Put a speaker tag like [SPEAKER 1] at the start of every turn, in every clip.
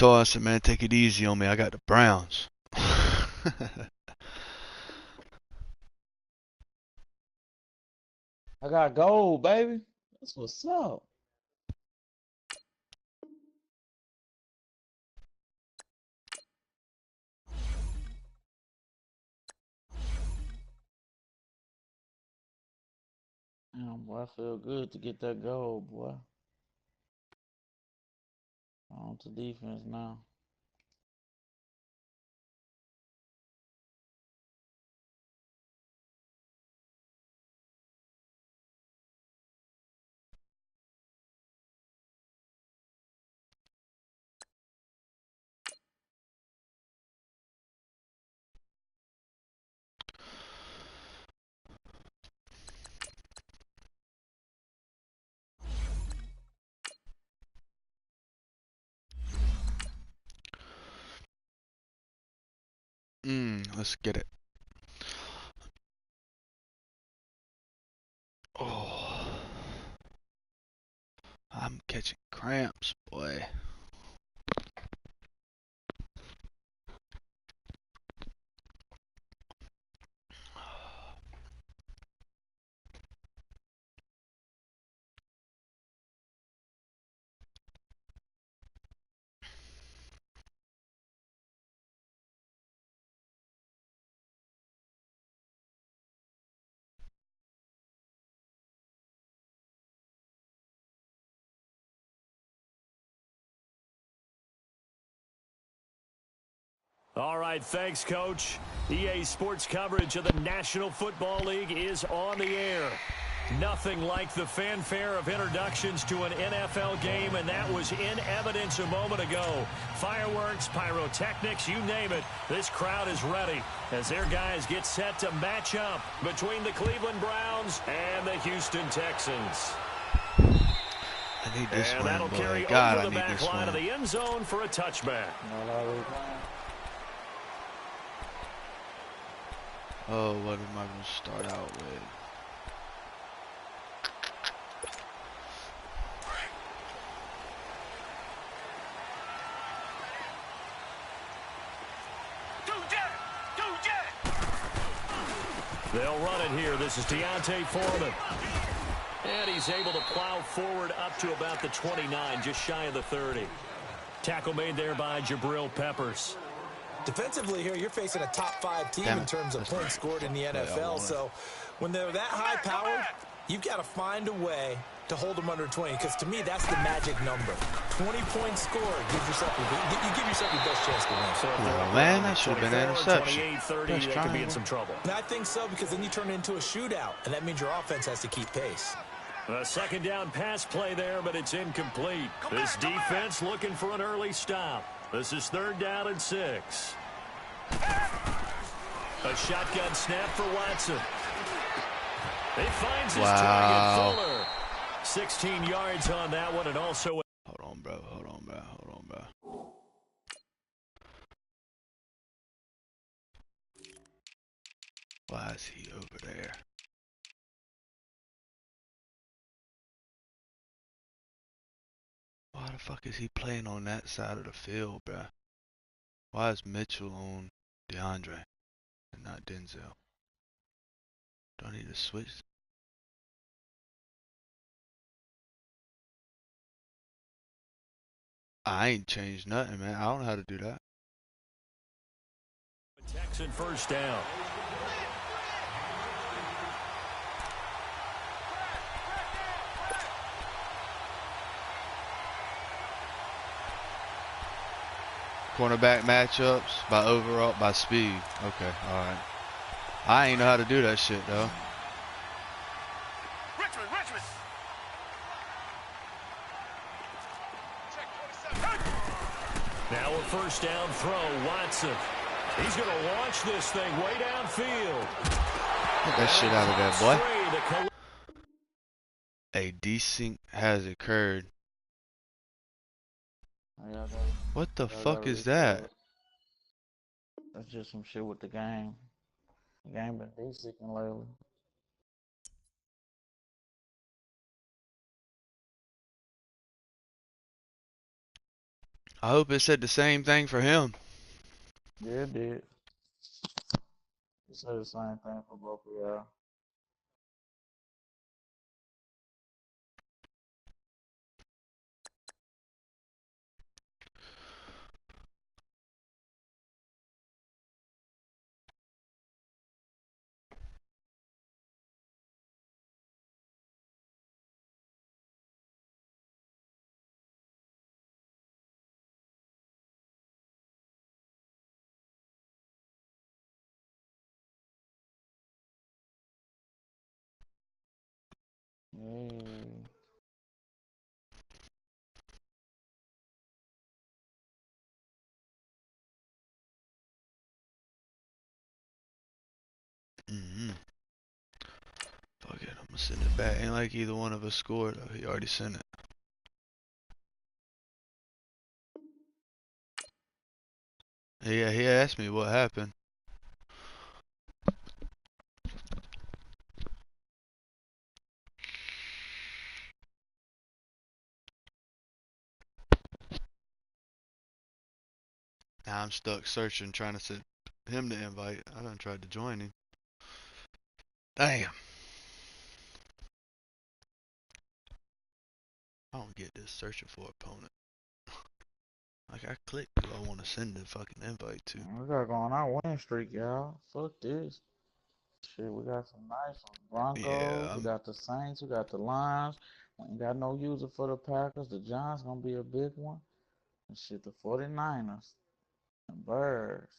[SPEAKER 1] told her, I said, man, take it easy on me. I got the Browns.
[SPEAKER 2] I got gold, baby. That's what's up. Damn, boy, I feel good to get that gold, boy. On to defense now.
[SPEAKER 1] Let's get it. Oh, I'm catching cramps, boy.
[SPEAKER 3] All right, thanks, Coach. EA Sports coverage of the National Football League is on the air. Nothing like the fanfare of introductions to an NFL game, and that was in evidence a moment ago. Fireworks, pyrotechnics, you name it. This crowd is ready as their guys get set to match up between the Cleveland Browns and the Houston Texans.
[SPEAKER 1] I need this
[SPEAKER 3] and
[SPEAKER 1] one,
[SPEAKER 3] that'll
[SPEAKER 1] boy.
[SPEAKER 3] carry
[SPEAKER 1] God,
[SPEAKER 3] over
[SPEAKER 1] I
[SPEAKER 3] the
[SPEAKER 1] need
[SPEAKER 3] back
[SPEAKER 1] this
[SPEAKER 3] line
[SPEAKER 1] one.
[SPEAKER 3] of the end zone for a touchback.
[SPEAKER 1] Oh, what am I going to start out with?
[SPEAKER 3] They'll run it here. This is Deontay Foreman. And he's able to plow forward up to about the 29, just shy of the 30. Tackle made there by Jabril Peppers.
[SPEAKER 4] Defensively here, you're facing a top-5 team in terms of points scored in the NFL. So when they're that high-powered, you've got to find a way to hold them under 20. Because to me, that's the magic number. 20 points scored. You give yourself your best chance to win.
[SPEAKER 3] So
[SPEAKER 1] Oh, man, that should have been an interception.
[SPEAKER 3] 28, 30, they could be in some trouble.
[SPEAKER 4] And I think so, because then you turn it into a shootout, and that means your offense has to keep pace.
[SPEAKER 3] A second down pass play there, but it's incomplete. This defense looking for an early stop. This is 3rd down and 6. A shotgun snap for Watson. He finds his target, Fuller. 16 yards on that one, and also...
[SPEAKER 1] Hold on, bro. Hold on, bro. Hold on, bro. Why is he over there? Why the fuck is he playing on that side of the field, bro? Why is Mitchell on DeAndre and not Denzel? Do I need to switch? I ain't changed nothing, man. I don't know how to do that.
[SPEAKER 3] Texan first down.
[SPEAKER 1] Cornerback matchups by speed. Okay, alright. I ain't know how to do that shit though.
[SPEAKER 5] Richmond.
[SPEAKER 3] Now a first down throw, Watson. He's going to launch this thing way downfield.
[SPEAKER 1] Get that shit out of there, boy. A desync has occurred. What the fuck is that?
[SPEAKER 2] That's just some shit with the game. The game been desyncing lately.
[SPEAKER 1] I hope it said the same thing for him.
[SPEAKER 2] Yeah, it did. It said the same thing for both of y'all. Hey.
[SPEAKER 1] Fuck it, I'm gonna send it back. Ain't like either one of us scored though. He already sent it. Yeah, he asked me what happened. Now I'm stuck searching, trying to send him the invite. I done tried to join him. Damn. I don't get this searching for opponent. Like I clicked who I want to send the fucking invite to.
[SPEAKER 2] We got going our win streak, y'all. Fuck this. Shit, we got some nice ones. Broncos,
[SPEAKER 1] Yeah,
[SPEAKER 2] we got the Saints, we got the Lions. We ain't got no user for the Packers. The Giants gonna be a big one. And shit, the 49ers and Birds.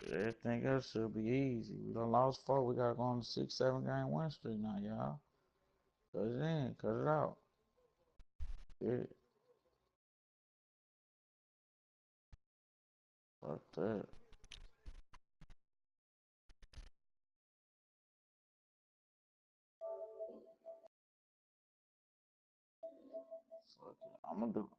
[SPEAKER 2] Everything else should be easy. We done lost 4. We gotta go on a 6-7 game win streak now, y'all. Cut it in, cut it out. Yeah. Fuck that. Fuck it. I'm gonna do.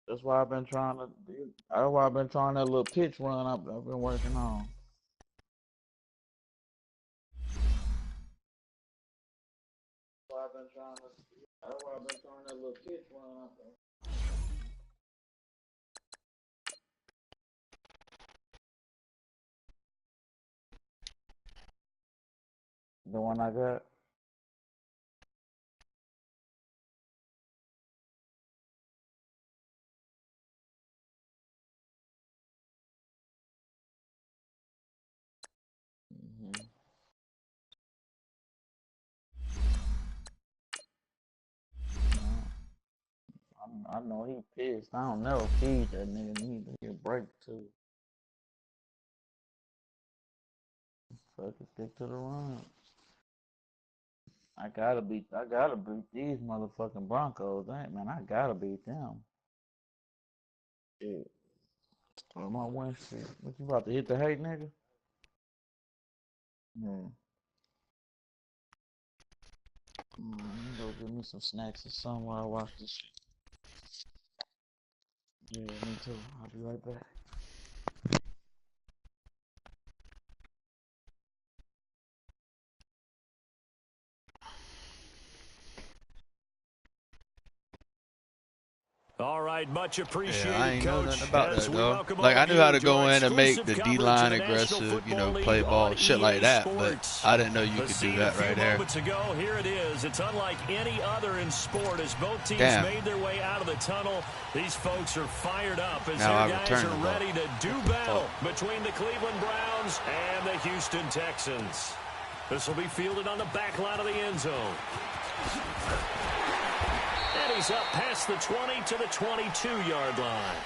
[SPEAKER 2] That's why I've been trying to. That's why I've been trying that little pitch run I've been working on. That's why I've been trying that little pitch run I've been. The one I got. Mm-hmm. I know he pissed. I don't never feed that nigga. Need to get a break too. Fucking stick to the run. I gotta beat these motherfucking Broncos. Ain't man, I gotta beat them. Shit. Start my win shit. What you about to hit the hate, nigga? Hmm. Let me go get me some snacks or something while I watch this shit. Yeah, me too. I'll be right back.
[SPEAKER 3] All right, much
[SPEAKER 1] Yeah, I
[SPEAKER 3] appreciated,
[SPEAKER 1] ain't know
[SPEAKER 3] Coach.
[SPEAKER 1] nothing about
[SPEAKER 3] As
[SPEAKER 1] that
[SPEAKER 3] we
[SPEAKER 1] though.
[SPEAKER 3] welcome
[SPEAKER 1] Like
[SPEAKER 3] all
[SPEAKER 1] I
[SPEAKER 3] of
[SPEAKER 1] knew
[SPEAKER 3] you
[SPEAKER 1] how
[SPEAKER 3] to
[SPEAKER 1] to go
[SPEAKER 3] our
[SPEAKER 1] in and make
[SPEAKER 3] exclusive
[SPEAKER 1] the D
[SPEAKER 3] coverage of
[SPEAKER 1] line
[SPEAKER 3] the National
[SPEAKER 1] aggressive,
[SPEAKER 3] Football
[SPEAKER 1] play
[SPEAKER 3] League
[SPEAKER 1] ball,
[SPEAKER 3] on
[SPEAKER 1] shit like
[SPEAKER 3] EA
[SPEAKER 1] that. But
[SPEAKER 3] Sports.
[SPEAKER 1] I didn't know you
[SPEAKER 3] The
[SPEAKER 1] could do
[SPEAKER 3] scene a
[SPEAKER 1] that
[SPEAKER 3] few
[SPEAKER 1] right there.
[SPEAKER 3] moments ago, here it is. It's unlike any other in sport as both teams
[SPEAKER 1] Damn.
[SPEAKER 3] made their way out of the tunnel. These folks are fired up as
[SPEAKER 1] Now I
[SPEAKER 3] their guys
[SPEAKER 1] return
[SPEAKER 3] are
[SPEAKER 1] the ball.
[SPEAKER 3] ready to do battle between the Cleveland Browns and the Houston Texans. This will be fielded on the back line of the end zone. And he's up past the 20 to the 22-yard line.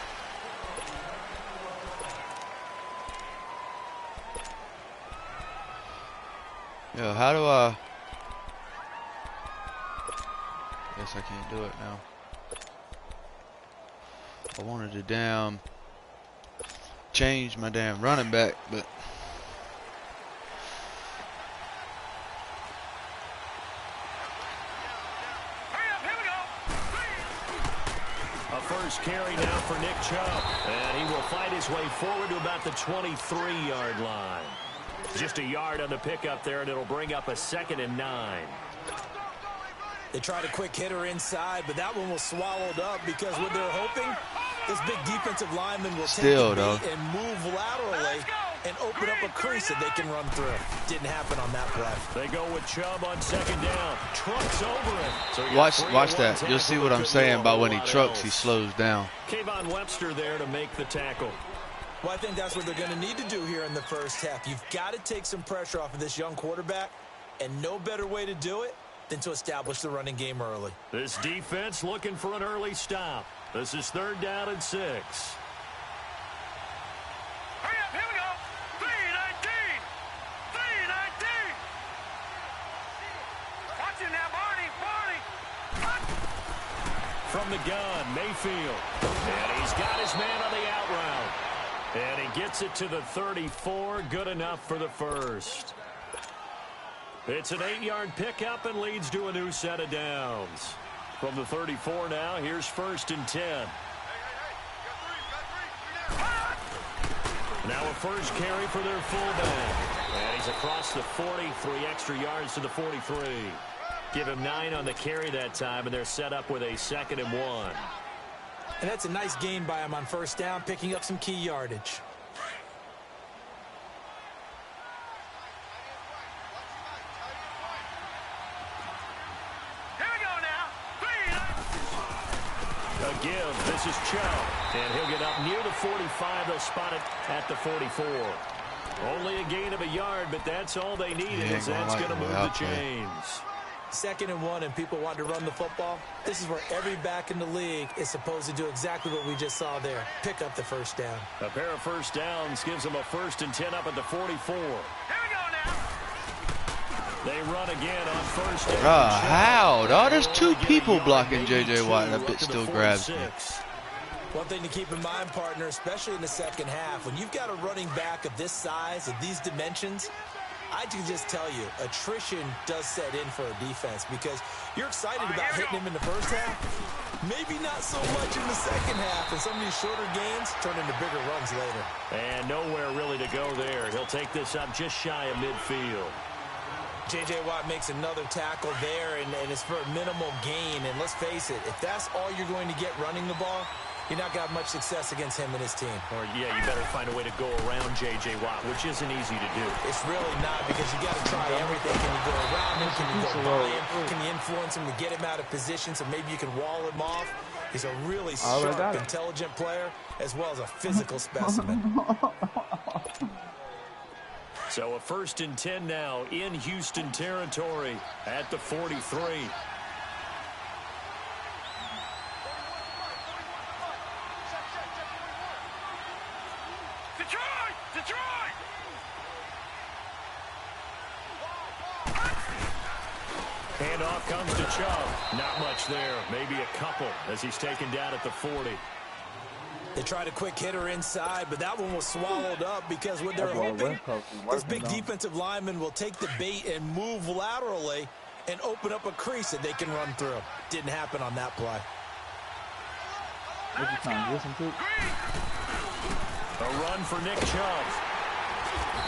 [SPEAKER 1] Yeah, how do I... Guess I can't do it now. I wanted to damn change my damn running back, but
[SPEAKER 3] A first carry now for Nick Chubb. And he will fight his way forward to about the 23-yard line. Just a yard on the pickup there, and it'll bring up a 2nd and 9.
[SPEAKER 4] They tried a quick hitter inside, but that one was swallowed up because what they're hoping, this big defensive lineman will take the bait and move laterally and open up a crease that they can run through. Didn't happen on that play.
[SPEAKER 3] They go with Chubb on 2nd down. Trucks over it. So
[SPEAKER 1] watch that. You'll see what I'm saying about when he trucks, he slows down.
[SPEAKER 3] Kayvon Webster there to make the tackle.
[SPEAKER 4] Well, I think that's what they're going to need to do here in the first half. You've got to take some pressure off of this young quarterback, and no better way to do it than to establish the running game early.
[SPEAKER 3] This defense looking for an early stop. This is 3rd down and 6.
[SPEAKER 5] Hurry up, here we go. 3-19. 3-19. Watch it now, Barney.
[SPEAKER 3] From the gun, Mayfield. And he's got his man on the out route. And he gets it to the 34. Good enough for the first. It's an 8-yard pickup and leads to a new set of downs. From the 34 now, here's 1st and 10. Now a first carry for their fullback. And he's across the 40, 3 extra yards to the 43. Give him 9 on the carry that time, and they're set up with a 2nd and 1.
[SPEAKER 4] And that's a nice gain by him on 1st down, picking up some key yardage.
[SPEAKER 3] Give. This is Chubb. And he'll get up near the 45. They'll spot it at the 44. Only a gain of a yard, but that's all they needed, as that's going to move the chains.
[SPEAKER 4] 2nd and 1, and people want to run the football. This is where every back in the league is supposed to do exactly what we just saw there. Pick up the 1st down.
[SPEAKER 3] A pair of 1st downs gives them a 1st and 10 up at the 44.
[SPEAKER 5] Here we go now.
[SPEAKER 3] They run again on 1st and
[SPEAKER 1] how? Oh, there's 2 people blocking J.J. Watt. That bit still grabs me.
[SPEAKER 4] One thing to keep in mind, partner, especially in the second half, when you've got a running back of this size, of these dimensions, I can just tell you, attrition does set in for a defense because you're excited about hitting him in the first half. Maybe not so much in the second half, and some of these shorter gains turn into bigger runs later.
[SPEAKER 3] And nowhere really to go there. He'll take this up just shy of midfield.
[SPEAKER 4] J.J. Watt makes another tackle there, and it's for a minimal gain. And let's face it, if that's all you're going to get running the ball, you're not going to have much success against him and his team.
[SPEAKER 3] Or, yeah, you better find a way to go around J.J. Watt, which isn't easy to do.
[SPEAKER 4] It's really not, because you got to try everything. Can you go around him? Can you go by him? Can you influence him to get him out of position so maybe you can wall him off? He's a really sharp, intelligent player, as well as a physical specimen.
[SPEAKER 3] So a 1st and 10 now in Houston territory at the 43.
[SPEAKER 5] Detroit!
[SPEAKER 3] Handoff comes to Chubb. Not much there. Maybe a couple as he's taken down at the 40.
[SPEAKER 4] They tried a quick hitter inside, but that one was swallowed up because what they're hoping, this big defensive lineman will take the bait and move laterally and open up a crease that they can run through. Didn't happen on that play.
[SPEAKER 3] A run for Nick Chubb.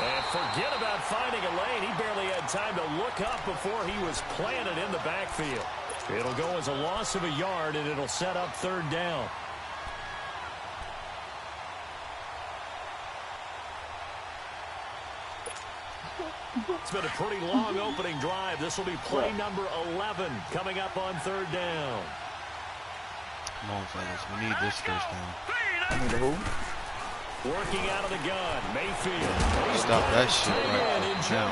[SPEAKER 3] And forget about finding a lane. He barely had time to look up before he was planted in the backfield. It'll go as a loss of a yard, and it'll set up 3rd down. It's been a pretty long opening drive. This will be play number 11 coming up on 3rd down.
[SPEAKER 1] Come on, fellas. We need this 1st down.
[SPEAKER 2] I need a who?
[SPEAKER 3] Working out of the gun, Mayfield.
[SPEAKER 1] Stop that shit right now.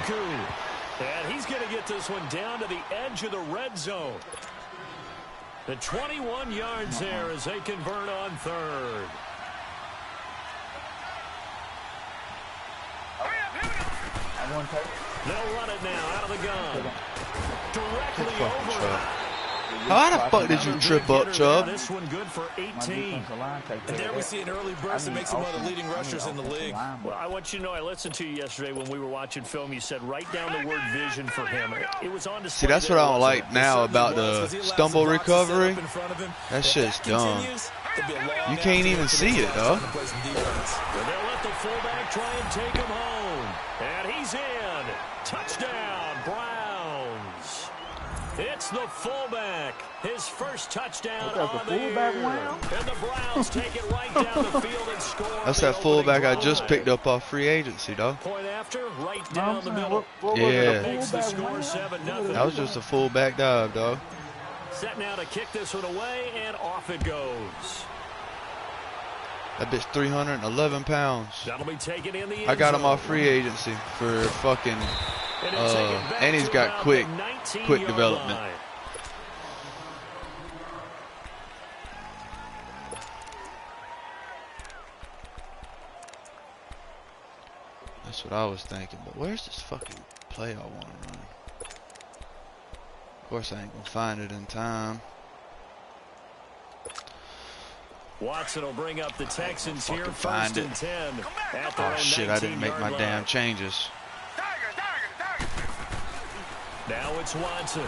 [SPEAKER 3] And he's going to get this one down to the edge of the red zone. The 21 yards there as they convert on 3rd. They'll run it now out of the gun. Directly over it.
[SPEAKER 1] How the fuck did you trip up, Chubb?
[SPEAKER 3] This one good for 18.
[SPEAKER 4] And there we see an early burst that makes him one of the leading rushers in the league.
[SPEAKER 3] Well, I want you to know, I listened to you yesterday when we were watching film. You said write down the word vision for him. It was on display.
[SPEAKER 1] See, that's what I don't like now about the stumble recovery. That shit's dumb. You can't even see it, though.
[SPEAKER 3] And they'll let the fullback try and take him home. And he's in. Touchdown, Browns. It's the fullback. His first touchdown on the year. And the Browns take it right down the field and score.
[SPEAKER 1] That's that fullback I just picked up off free agency, though.
[SPEAKER 3] Point after, right down the middle.
[SPEAKER 1] Yeah.
[SPEAKER 3] Makes the score 7-0.
[SPEAKER 1] That was just a fullback dive, dog.
[SPEAKER 3] Set now to kick this one away, and off it goes.
[SPEAKER 1] That bitch 311 pounds.
[SPEAKER 3] That'll be taken in the
[SPEAKER 1] I got him
[SPEAKER 3] end
[SPEAKER 1] off free agency for fucking, and he's got quick development.
[SPEAKER 3] Line.
[SPEAKER 1] That's what I was thinking, but where's this fucking play I want to run? Of course I ain't gonna find it in time.
[SPEAKER 3] Watson will bring up the Texans here,
[SPEAKER 1] Find
[SPEAKER 3] first
[SPEAKER 1] it.
[SPEAKER 3] and 10. At their
[SPEAKER 1] Oh
[SPEAKER 3] own
[SPEAKER 1] shit, I didn't make my
[SPEAKER 3] 19-yard
[SPEAKER 1] damn
[SPEAKER 3] line.
[SPEAKER 1] changes.
[SPEAKER 3] Now it's Watson.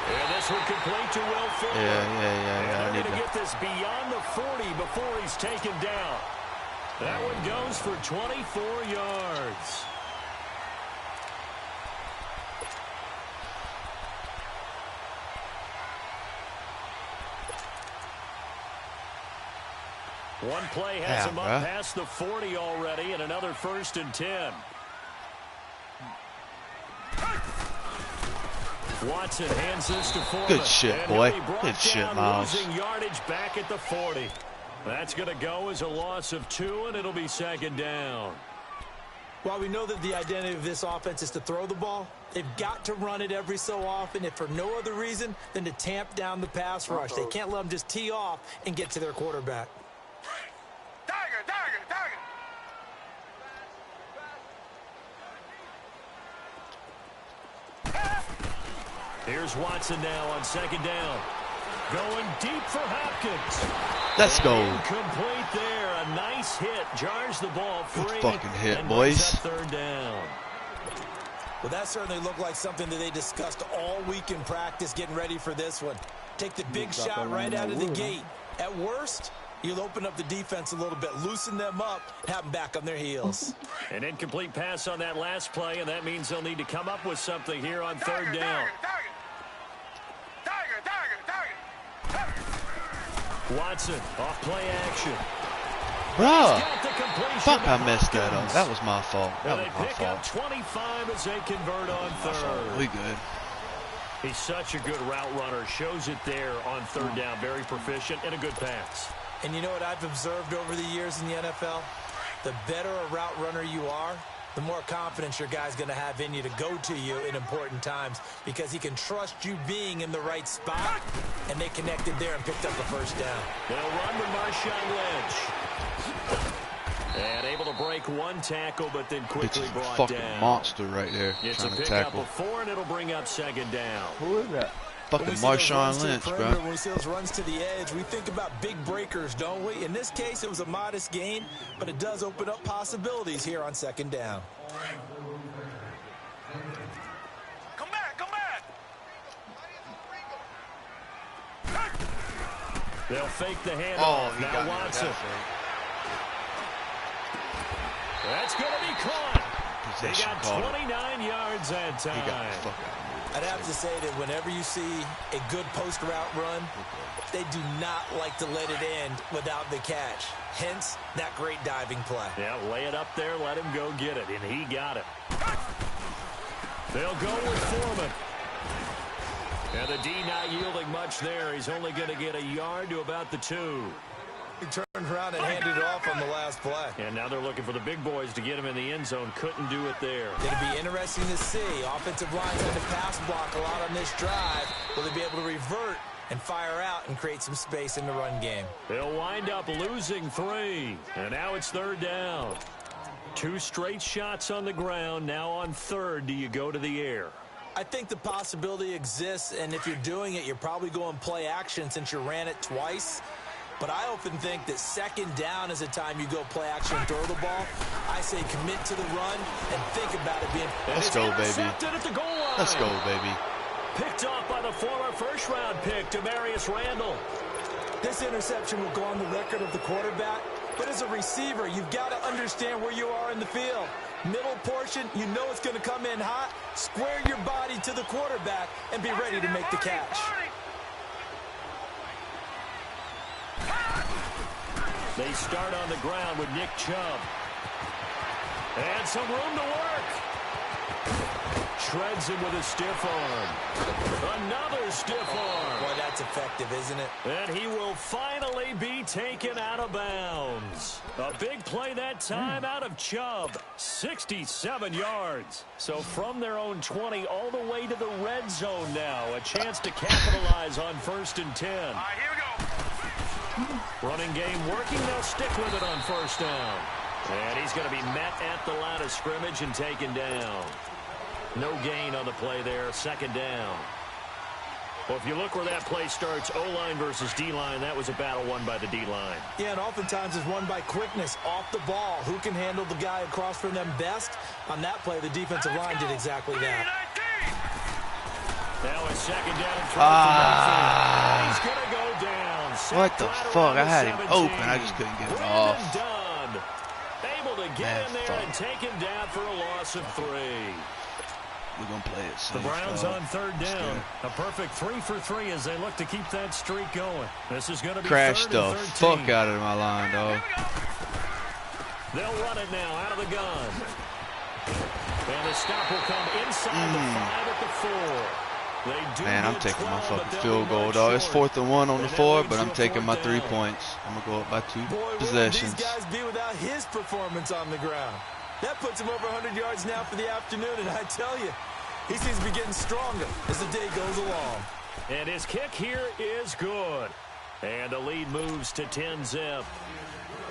[SPEAKER 3] And this will complete to Will Fuller.
[SPEAKER 1] Yeah. I
[SPEAKER 3] They're
[SPEAKER 1] need
[SPEAKER 3] going to
[SPEAKER 1] to.
[SPEAKER 3] get this beyond the 40 before he's taken down. That one goes for 24 yards. One play has him up past the 40 already, and another first and 10. Watson hands this to Foreman.
[SPEAKER 1] Good shit, boy. Good shit, Miles.
[SPEAKER 3] Losing yardage back at the 40. That's going to go as a loss of 2, and it'll be second down.
[SPEAKER 4] While we know that the identity of this offense is to throw the ball, they've got to run it every so often, if for no other reason than to tamp down the pass rush. They can't let them just tee off and get to their quarterback.
[SPEAKER 3] Here's Watson now on second down. Going deep for Hopkins.
[SPEAKER 1] Let's go.
[SPEAKER 3] Complete there. A nice hit. Jars the ball free.
[SPEAKER 1] Good fucking hit,
[SPEAKER 3] and
[SPEAKER 1] boys.
[SPEAKER 3] brings up third down.
[SPEAKER 4] Well, that certainly looked like something that they discussed all week in practice getting ready for this one. Take the big shot right out of the gate. At worst, you'll open up the defense a little bit, loosen them up, and have them back on their heels.
[SPEAKER 3] An incomplete pass on that last play, and that means they'll need to come up with something here on third down. Watson off play action.
[SPEAKER 1] Bruh. Fuck, I messed that up. That was my fault. That
[SPEAKER 3] And
[SPEAKER 1] was
[SPEAKER 3] they
[SPEAKER 1] my
[SPEAKER 3] pick up
[SPEAKER 1] fault.
[SPEAKER 3] 25 as they convert on third.
[SPEAKER 1] We good.
[SPEAKER 3] He's such a good route runner. Shows it there on third down. Very proficient and a good pass.
[SPEAKER 4] And you know what I've observed over the years in the NFL? The better a route runner you are, the more confidence your guy's going to have in you to go to you in important times because he can trust you being in the right spot, and they connected there and picked up a first down.
[SPEAKER 3] They'll run with Marshawn Lynch. And able to break one tackle, but then quickly
[SPEAKER 1] It's a
[SPEAKER 3] brought
[SPEAKER 1] fucking
[SPEAKER 3] down.
[SPEAKER 1] monster right there
[SPEAKER 3] It's
[SPEAKER 1] trying
[SPEAKER 3] a
[SPEAKER 1] to
[SPEAKER 3] pickup
[SPEAKER 1] tackle.
[SPEAKER 3] of 4, and it'll bring up second down.
[SPEAKER 2] Who is that?
[SPEAKER 1] Fucking
[SPEAKER 4] When we see those runs
[SPEAKER 1] Marshawn
[SPEAKER 4] to the
[SPEAKER 1] Lynch,
[SPEAKER 4] perimeter,
[SPEAKER 1] bro.
[SPEAKER 4] when we see those runs to the edge, we think about big breakers, don't we? In this case, it was a modest gain, but it does open up possibilities here on second down.
[SPEAKER 5] Come back, come back.
[SPEAKER 3] They'll fake the handoff.
[SPEAKER 1] Oh, he
[SPEAKER 3] now
[SPEAKER 1] got me with
[SPEAKER 3] Watson.
[SPEAKER 1] that fake.
[SPEAKER 3] That's going to be caught. They
[SPEAKER 1] Possession
[SPEAKER 3] got
[SPEAKER 1] call.
[SPEAKER 3] 29 yards that
[SPEAKER 1] He got the
[SPEAKER 3] time.
[SPEAKER 1] fuck out of me.
[SPEAKER 4] I'd have to say that whenever you see a good post route run, they do not like to let it end without the catch. Hence, that great diving play.
[SPEAKER 3] Yeah, lay it up there, let him go get it, and he got it. They'll go with Foreman. And the D not yielding much there. He's only going to get a yard to about the 2.
[SPEAKER 4] He turned around and handed it off on the last play.
[SPEAKER 3] And now they're looking for the big boys to get him in the end zone. Couldn't do it there.
[SPEAKER 4] It'll be interesting to see. Offensive line's had to pass block a lot on this drive. Will they be able to revert and fire out and create some space in the run game?
[SPEAKER 3] They'll wind up losing 3. And now it's third down. 2 straight shots on the ground. Now on third, do you go to the air?
[SPEAKER 4] I think the possibility exists, and if you're doing it, you're probably going play action since you ran it twice. But I often think that second down is a time you go play action and throw the ball. I say commit to the run and think about it being...
[SPEAKER 1] Let's go, baby.
[SPEAKER 3] Intercepted at the goal line.
[SPEAKER 1] Let's go, baby.
[SPEAKER 3] Picked off by the former first-round pick, Demarius Randall.
[SPEAKER 4] This interception will go on the record of the quarterback, but as a receiver, you've got to understand where you are in the field. Middle portion, you know it's going to come in hot. Square your body to the quarterback and be ready to make the catch.
[SPEAKER 3] They start on the ground with Nick Chubb. And some room to work. Shreds him with a stiff arm. Another stiff arm.
[SPEAKER 4] Boy, that's effective, isn't it?
[SPEAKER 3] And he will finally be taken out of bounds. A big play that time out of Chubb. 67 yards. So from their own 20 all the way to the red zone now. A chance to capitalize on 1st and 10.
[SPEAKER 5] All right, here we go.
[SPEAKER 3] Running game working. They'll stick with it on 1st down. And he's going to be met at the line of scrimmage and taken down. No gain on the play there. 2nd down. Well, if you look where that play starts, O-line versus D-line, that was a battle won by the D-line.
[SPEAKER 4] Yeah, and oftentimes it's won by quickness off the ball. Who can handle the guy across from them best? On that play, the defensive line did exactly that.
[SPEAKER 3] Now a 2nd down throw. He's going to go down.
[SPEAKER 1] What the fuck? I had him open. I just couldn't get it off.
[SPEAKER 3] Done. Able to get in there and take him down for a loss of 3.
[SPEAKER 1] We're going to play it safe.
[SPEAKER 3] The Browns on 3rd down. A perfect 3 for 3 as they look to keep that streak going. This is going to be
[SPEAKER 1] Crash
[SPEAKER 3] 3rd
[SPEAKER 1] the
[SPEAKER 3] and 13.
[SPEAKER 1] fuck out of my line, dog.
[SPEAKER 3] They'll run it now out of the gun. And the stop will come inside the 5 at the 4.
[SPEAKER 1] Man, I'm taking my fucking field goal, dog. It's 4th and 1 on the 4, but I'm taking my 3 points. I'm going to go up by 2 possessions.
[SPEAKER 4] These guys be without his performance on the ground. That puts him over 100 yards now for the afternoon, and I tell you, he seems to be getting stronger as the day goes along.
[SPEAKER 3] And his kick here is good. And the lead moves to 10-zip.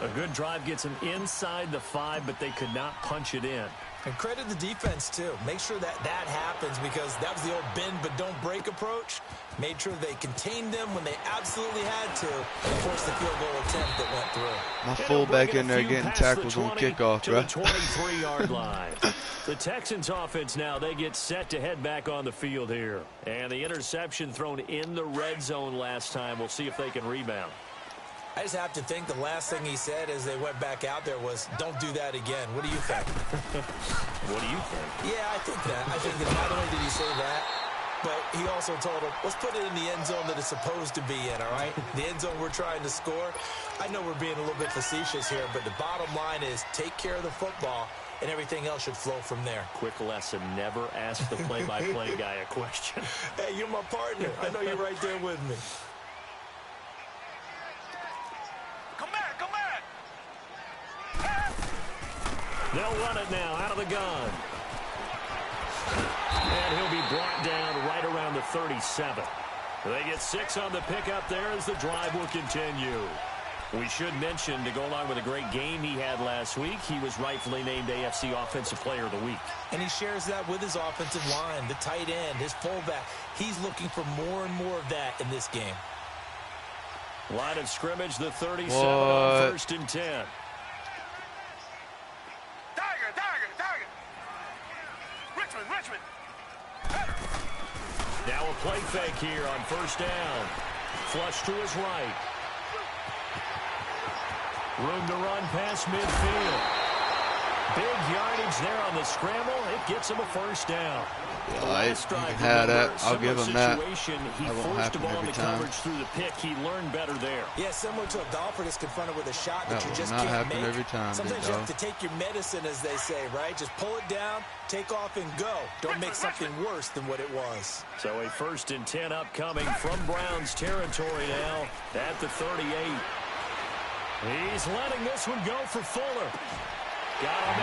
[SPEAKER 3] A good drive gets him inside the 5, but they could not punch it in.
[SPEAKER 4] And credit the defense, too. Make sure that happens because that was the old bend but don't break approach. Made sure they contained them when they absolutely had to. And, of course, the field goal attempt that went through.
[SPEAKER 1] My fullback in there getting tackles on kickoff, bro.
[SPEAKER 3] To the 23-yard line. The Texans offense now, they get set to head back on the field here. And the interception thrown in the red zone last time. We'll see if they can rebound.
[SPEAKER 4] I just have to think the last thing he said as they went back out there was, don't do that again. What do you think?
[SPEAKER 3] What do you think?
[SPEAKER 4] Yeah, I think that. I think that not only did he say that, but he also told him, let's put it in the end zone that it's supposed to be in, all right? The end zone we're trying to score. I know we're being a little bit facetious here, but the bottom line is take care of the football, and everything else should flow from there.
[SPEAKER 3] Quick lesson, never ask the play-by-play guy a question.
[SPEAKER 4] Hey, you're my partner. I know you're right there with me.
[SPEAKER 3] They'll run it now out of the gun. And he'll be brought down right around the 37. They get 6 on the pickup there as the drive will continue. We should mention, to go along with a great game he had last week, he was rightfully named AFC Offensive Player of the Week.
[SPEAKER 4] And he shares that with his offensive line, the tight end, his fullback. He's looking for more and more of that in this game.
[SPEAKER 3] Line of scrimmage, the 37 on 1st and 10.
[SPEAKER 5] Richmond.
[SPEAKER 3] Now a play fake here on 1st down. Flush to his right. Room to run past midfield. Big yardage there on the scramble. It gets him a 1st down.
[SPEAKER 1] Yeah, you can have that. I'll give him that.
[SPEAKER 3] He
[SPEAKER 1] That won't
[SPEAKER 3] forced the
[SPEAKER 1] happen
[SPEAKER 3] ball
[SPEAKER 1] every
[SPEAKER 3] into
[SPEAKER 1] time.
[SPEAKER 3] coverage through the pick. He learned better there.
[SPEAKER 4] Yeah, similar to a golfer that's confronted with a shot that
[SPEAKER 1] That
[SPEAKER 4] you
[SPEAKER 1] will
[SPEAKER 4] just
[SPEAKER 1] not
[SPEAKER 4] can't
[SPEAKER 1] happen
[SPEAKER 4] make.
[SPEAKER 1] every time,
[SPEAKER 4] Sometimes
[SPEAKER 1] big
[SPEAKER 4] you have
[SPEAKER 1] dog.
[SPEAKER 4] to take your medicine, as they say, right? Just pull it down, take off, and go. Don't make something worse than what it was.
[SPEAKER 3] So a 1st and 10 upcoming from Browns territory now at the 38. He's letting this one go for Fuller.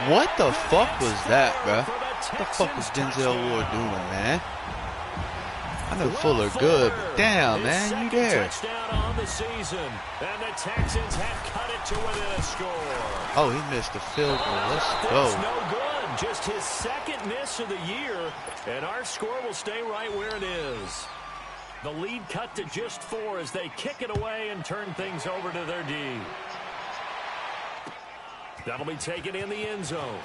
[SPEAKER 1] What the fuck was that, bro? What the fuck was Denzel Ward doing, man? I know Fuller good, but damn, man, you there.
[SPEAKER 3] Touchdown on the season, and the Texans have cut it to within a score.
[SPEAKER 1] Oh, he missed the field goal. Let's
[SPEAKER 3] That's
[SPEAKER 1] go.
[SPEAKER 3] no good. Just his 2nd miss of the year, and our score will stay right where it is. The lead cut to just 4 as they kick it away and turn things over to their D. That'll be taken in the end zone.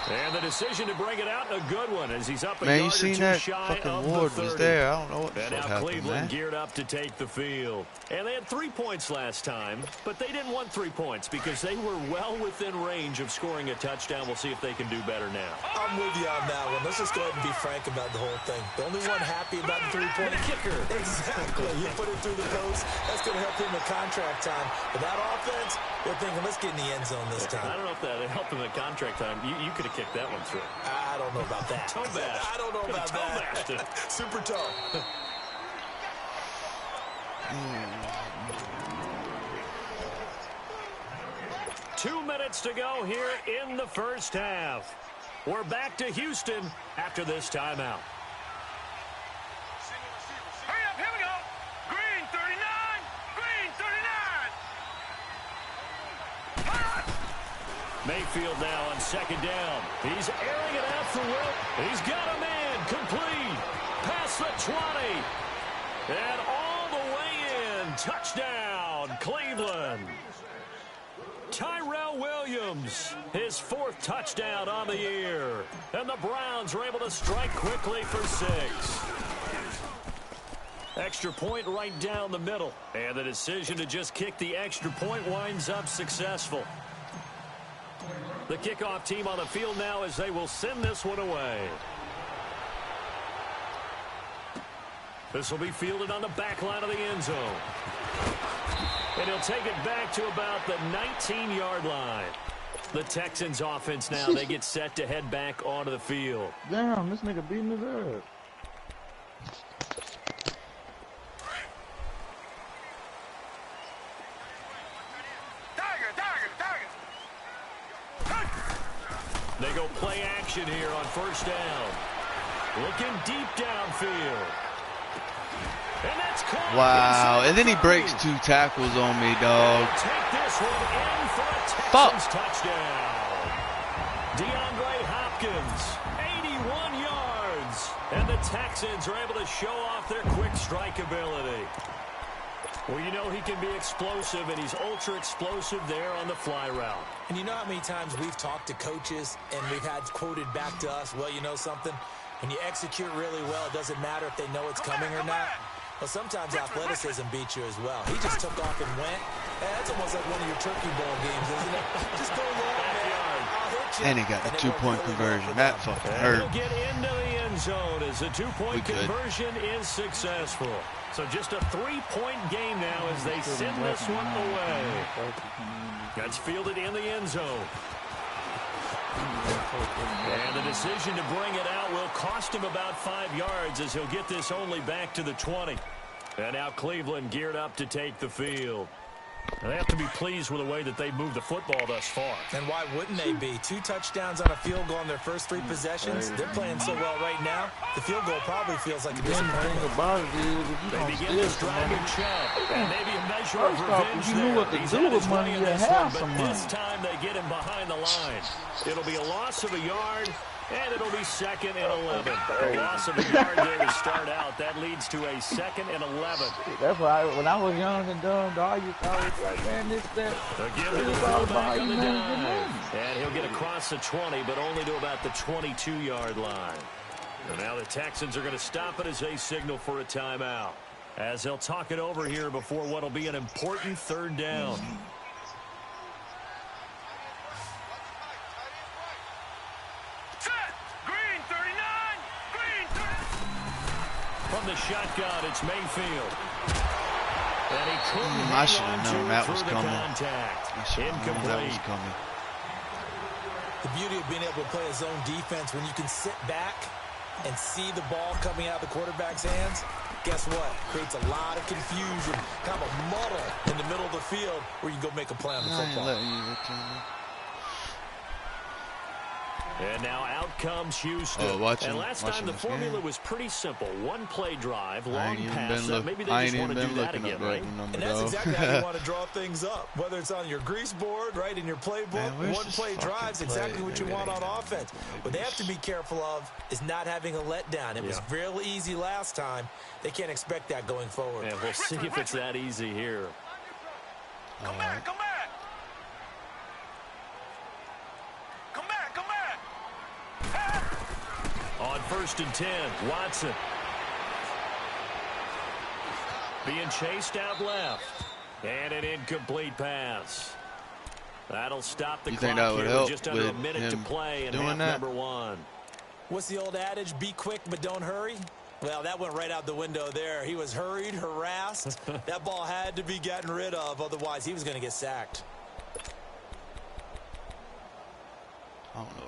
[SPEAKER 3] And the decision to bring it out, a good one, as he's up a
[SPEAKER 1] Man, you
[SPEAKER 3] yard or
[SPEAKER 1] seen
[SPEAKER 3] two
[SPEAKER 1] that?
[SPEAKER 3] shy
[SPEAKER 1] Fucking
[SPEAKER 3] of
[SPEAKER 1] Ward
[SPEAKER 3] the 30.
[SPEAKER 1] was there. I don't know what the
[SPEAKER 3] And
[SPEAKER 1] fuck
[SPEAKER 3] now
[SPEAKER 1] happened,
[SPEAKER 3] Cleveland
[SPEAKER 1] man.
[SPEAKER 3] geared up to take the field. And they had 3 points last time, but they didn't want 3 points because they were well within range of scoring a touchdown. We'll see if they can do better now.
[SPEAKER 4] I'm with you on that one. Let's just go ahead and be frank about the whole thing. The only one happy about the three-point
[SPEAKER 3] kicker.
[SPEAKER 4] Exactly. You put it through the post. That's going to help him in contract time. But that offense, they're thinking, let's get in the end zone this time.
[SPEAKER 3] I don't know if that helped him in contract time. You could have kicked that one through.
[SPEAKER 4] I don't know about that.
[SPEAKER 3] Toe bash.
[SPEAKER 4] I don't know about that. Super toe.
[SPEAKER 3] 2 minutes to go here in the first half. We're back to Houston after this timeout.
[SPEAKER 5] Hurry up, here we go. Green 39. Green 39.
[SPEAKER 3] Mayfield now on second down. He's airing it out for Wilt. He's got a man complete. Past the 20. And all the way in. Touchdown, Cleveland. Tyrell Williams, his 4th touchdown on the year. And the Browns were able to strike quickly for 6. Extra point right down the middle. And the decision to just kick the extra point winds up successful. The kickoff team on the field now as they will send this one away. This will be fielded on the back line of the end zone. And he'll take it back to about the 19-yard line. The Texans offense now, they get set to head back onto the field.
[SPEAKER 2] Damn, this nigga beating his ass.
[SPEAKER 3] They go play action here on first down. Looking deep downfield. And that's caught.
[SPEAKER 1] Wow, and then he breaks 2 tackles on me, dog.
[SPEAKER 3] Take this one in for a Texans touchdown. DeAndre Hopkins, 81 yards. And the Texans are able to show off their quick strike ability. Well, you know he can be explosive, and he's ultra-explosive there on the fly route.
[SPEAKER 4] And you know how many times we've talked to coaches and we've had quoted back to us, well, you know something? When you execute really well, it doesn't matter if they know it's coming or not. Well, sometimes athleticism beats you as well. He just took off and went. Hey, that's almost like one of your turkey bowl games, isn't it? Just go long, man. I'll hit you.
[SPEAKER 1] And he got the 2-point conversion. That fucking hurt.
[SPEAKER 3] He'll get into the end zone as the 2-point conversion is successful. So just a 3-point game now as they send this one away. That's fielded in the end zone. And the decision to bring it out will cost him about 5 yards as he'll get this only back to the 20. And now Cleveland geared up to take the field. And they have to be pleased with the way that they moved the football thus far.
[SPEAKER 4] And why wouldn't they be? 2 touchdowns on a field goal in their first 3 possessions. They're playing so well right now, the field goal probably feels like a disappointment.
[SPEAKER 3] They begin this drive with Chubb. And maybe a measure of revenge
[SPEAKER 2] you knew what to
[SPEAKER 3] He's
[SPEAKER 2] do
[SPEAKER 3] had
[SPEAKER 2] with
[SPEAKER 3] his
[SPEAKER 2] money,
[SPEAKER 3] way in
[SPEAKER 2] you
[SPEAKER 3] this
[SPEAKER 2] have
[SPEAKER 3] one,
[SPEAKER 2] some
[SPEAKER 3] but
[SPEAKER 2] money.
[SPEAKER 3] this time they get him behind the line. It'll be a loss of a yard. And it'll be 2nd and 11. A loss of a yard there to start out. That leads to a 2nd and 11.
[SPEAKER 2] That's why when I was young and dumb, dog, I used to always be like, man, this, that.
[SPEAKER 3] Again with the fullback on the dive. And he'll get across the 20, but only to about the 22-yard line. And now the Texans are going to stop it as they signal for a timeout. As they'll talk it over here before what will be an important 3rd down. From the shotgun, it's Mayfield. And he couldn't
[SPEAKER 1] I should have known that was coming.
[SPEAKER 3] Incomplete.
[SPEAKER 4] The beauty of being able to play a zone defense when you can sit back and see the ball coming out of the quarterback's hands, guess what? Creates a lot of confusion, kind of a muddle in the middle of the field where you can go make a play on the football.
[SPEAKER 3] And now out comes Houston. And last time the formula was pretty simple. 1-play drive, long pass. Maybe they just want to do that again, right?
[SPEAKER 4] And that's exactly how you want to draw things up. Whether it's on your grease board, right, in your playbook, 1-play drive's exactly what you want on offense. What they have to be careful of is not having a letdown. It was real easy last time. They can't expect that going forward.
[SPEAKER 3] And we'll see if it's that easy here.
[SPEAKER 5] Come back, come back. Come back, come back.
[SPEAKER 3] On 1st and 10, Watson. Being chased out left. And an incomplete pass. That'll stop the clock here with just under a minute to play in half number 1.
[SPEAKER 4] What's the old adage? Be quick, but don't hurry. Well, that went right out the window there. He was hurried, harassed. That ball had to be gotten rid of. Otherwise, he was going to get sacked.
[SPEAKER 1] I don't know.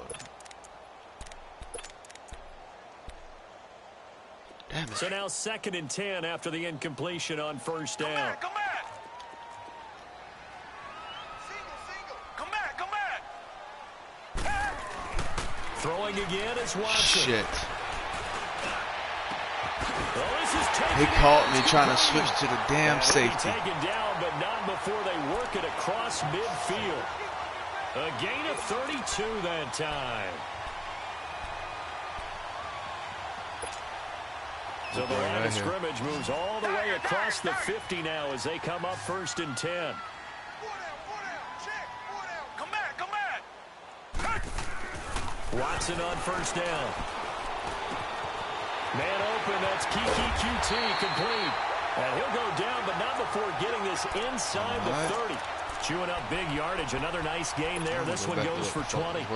[SPEAKER 1] Damn it.
[SPEAKER 3] So now 2nd and 10 after the incompletion on 1st down.
[SPEAKER 5] Come back. Come back, come back.
[SPEAKER 3] Throwing again is Watson.
[SPEAKER 1] Shit.
[SPEAKER 3] Oh, this is taken
[SPEAKER 1] He caught me
[SPEAKER 3] down.
[SPEAKER 1] trying to switch to the damn safety.
[SPEAKER 3] Taken down, but not before they work it across midfield. A gain of 32 that time. So the line of scrimmage moves all the way across the 50 now as they come up 1st and 10.
[SPEAKER 5] 4 down, check, 4 down. Come back, come back.
[SPEAKER 3] Watson on 1st down. Man open, that's Kiki QT complete. And he'll go down, but not before getting this inside the 30. Chewing up big yardage. Another nice gain there. This one goes for 20.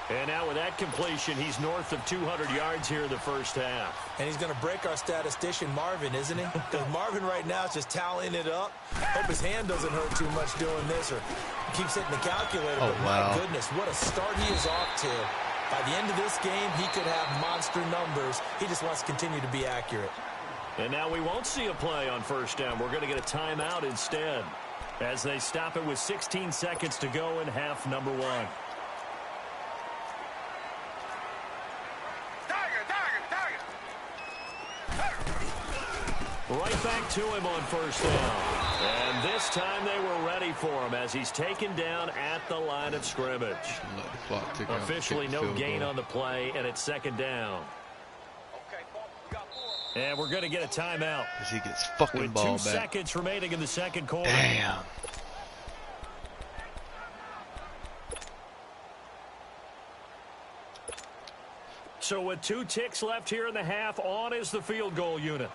[SPEAKER 3] And now with that completion, he's north of 200 yards here in the 1st half.
[SPEAKER 4] And he's going to break our statistician, Marvin, isn't he? Because Marvin right now is just tallying it up. Hope his hand doesn't hurt too much doing this or keeps hitting the calculator.
[SPEAKER 1] Oh,
[SPEAKER 4] but
[SPEAKER 1] wow.
[SPEAKER 4] my goodness, what a start he is off to. By the end of this game, he could have monster numbers. He just wants to continue to be accurate.
[SPEAKER 3] And now we won't see a play on 1st down. We're going to get a timeout instead as they stop it with 16 seconds to go in half number 1. Right back to him on 1st down. And this time they were ready for him as he's taken down at the line of scrimmage. Officially no gain on the play, and it's 2nd down. And we're going to get a timeout.
[SPEAKER 1] As he gets fucking
[SPEAKER 3] with
[SPEAKER 1] ball
[SPEAKER 3] 2
[SPEAKER 1] back.
[SPEAKER 3] seconds remaining in the 2nd quarter.
[SPEAKER 1] Damn.
[SPEAKER 3] So with 2 ticks left here in the half, on is the field goal unit.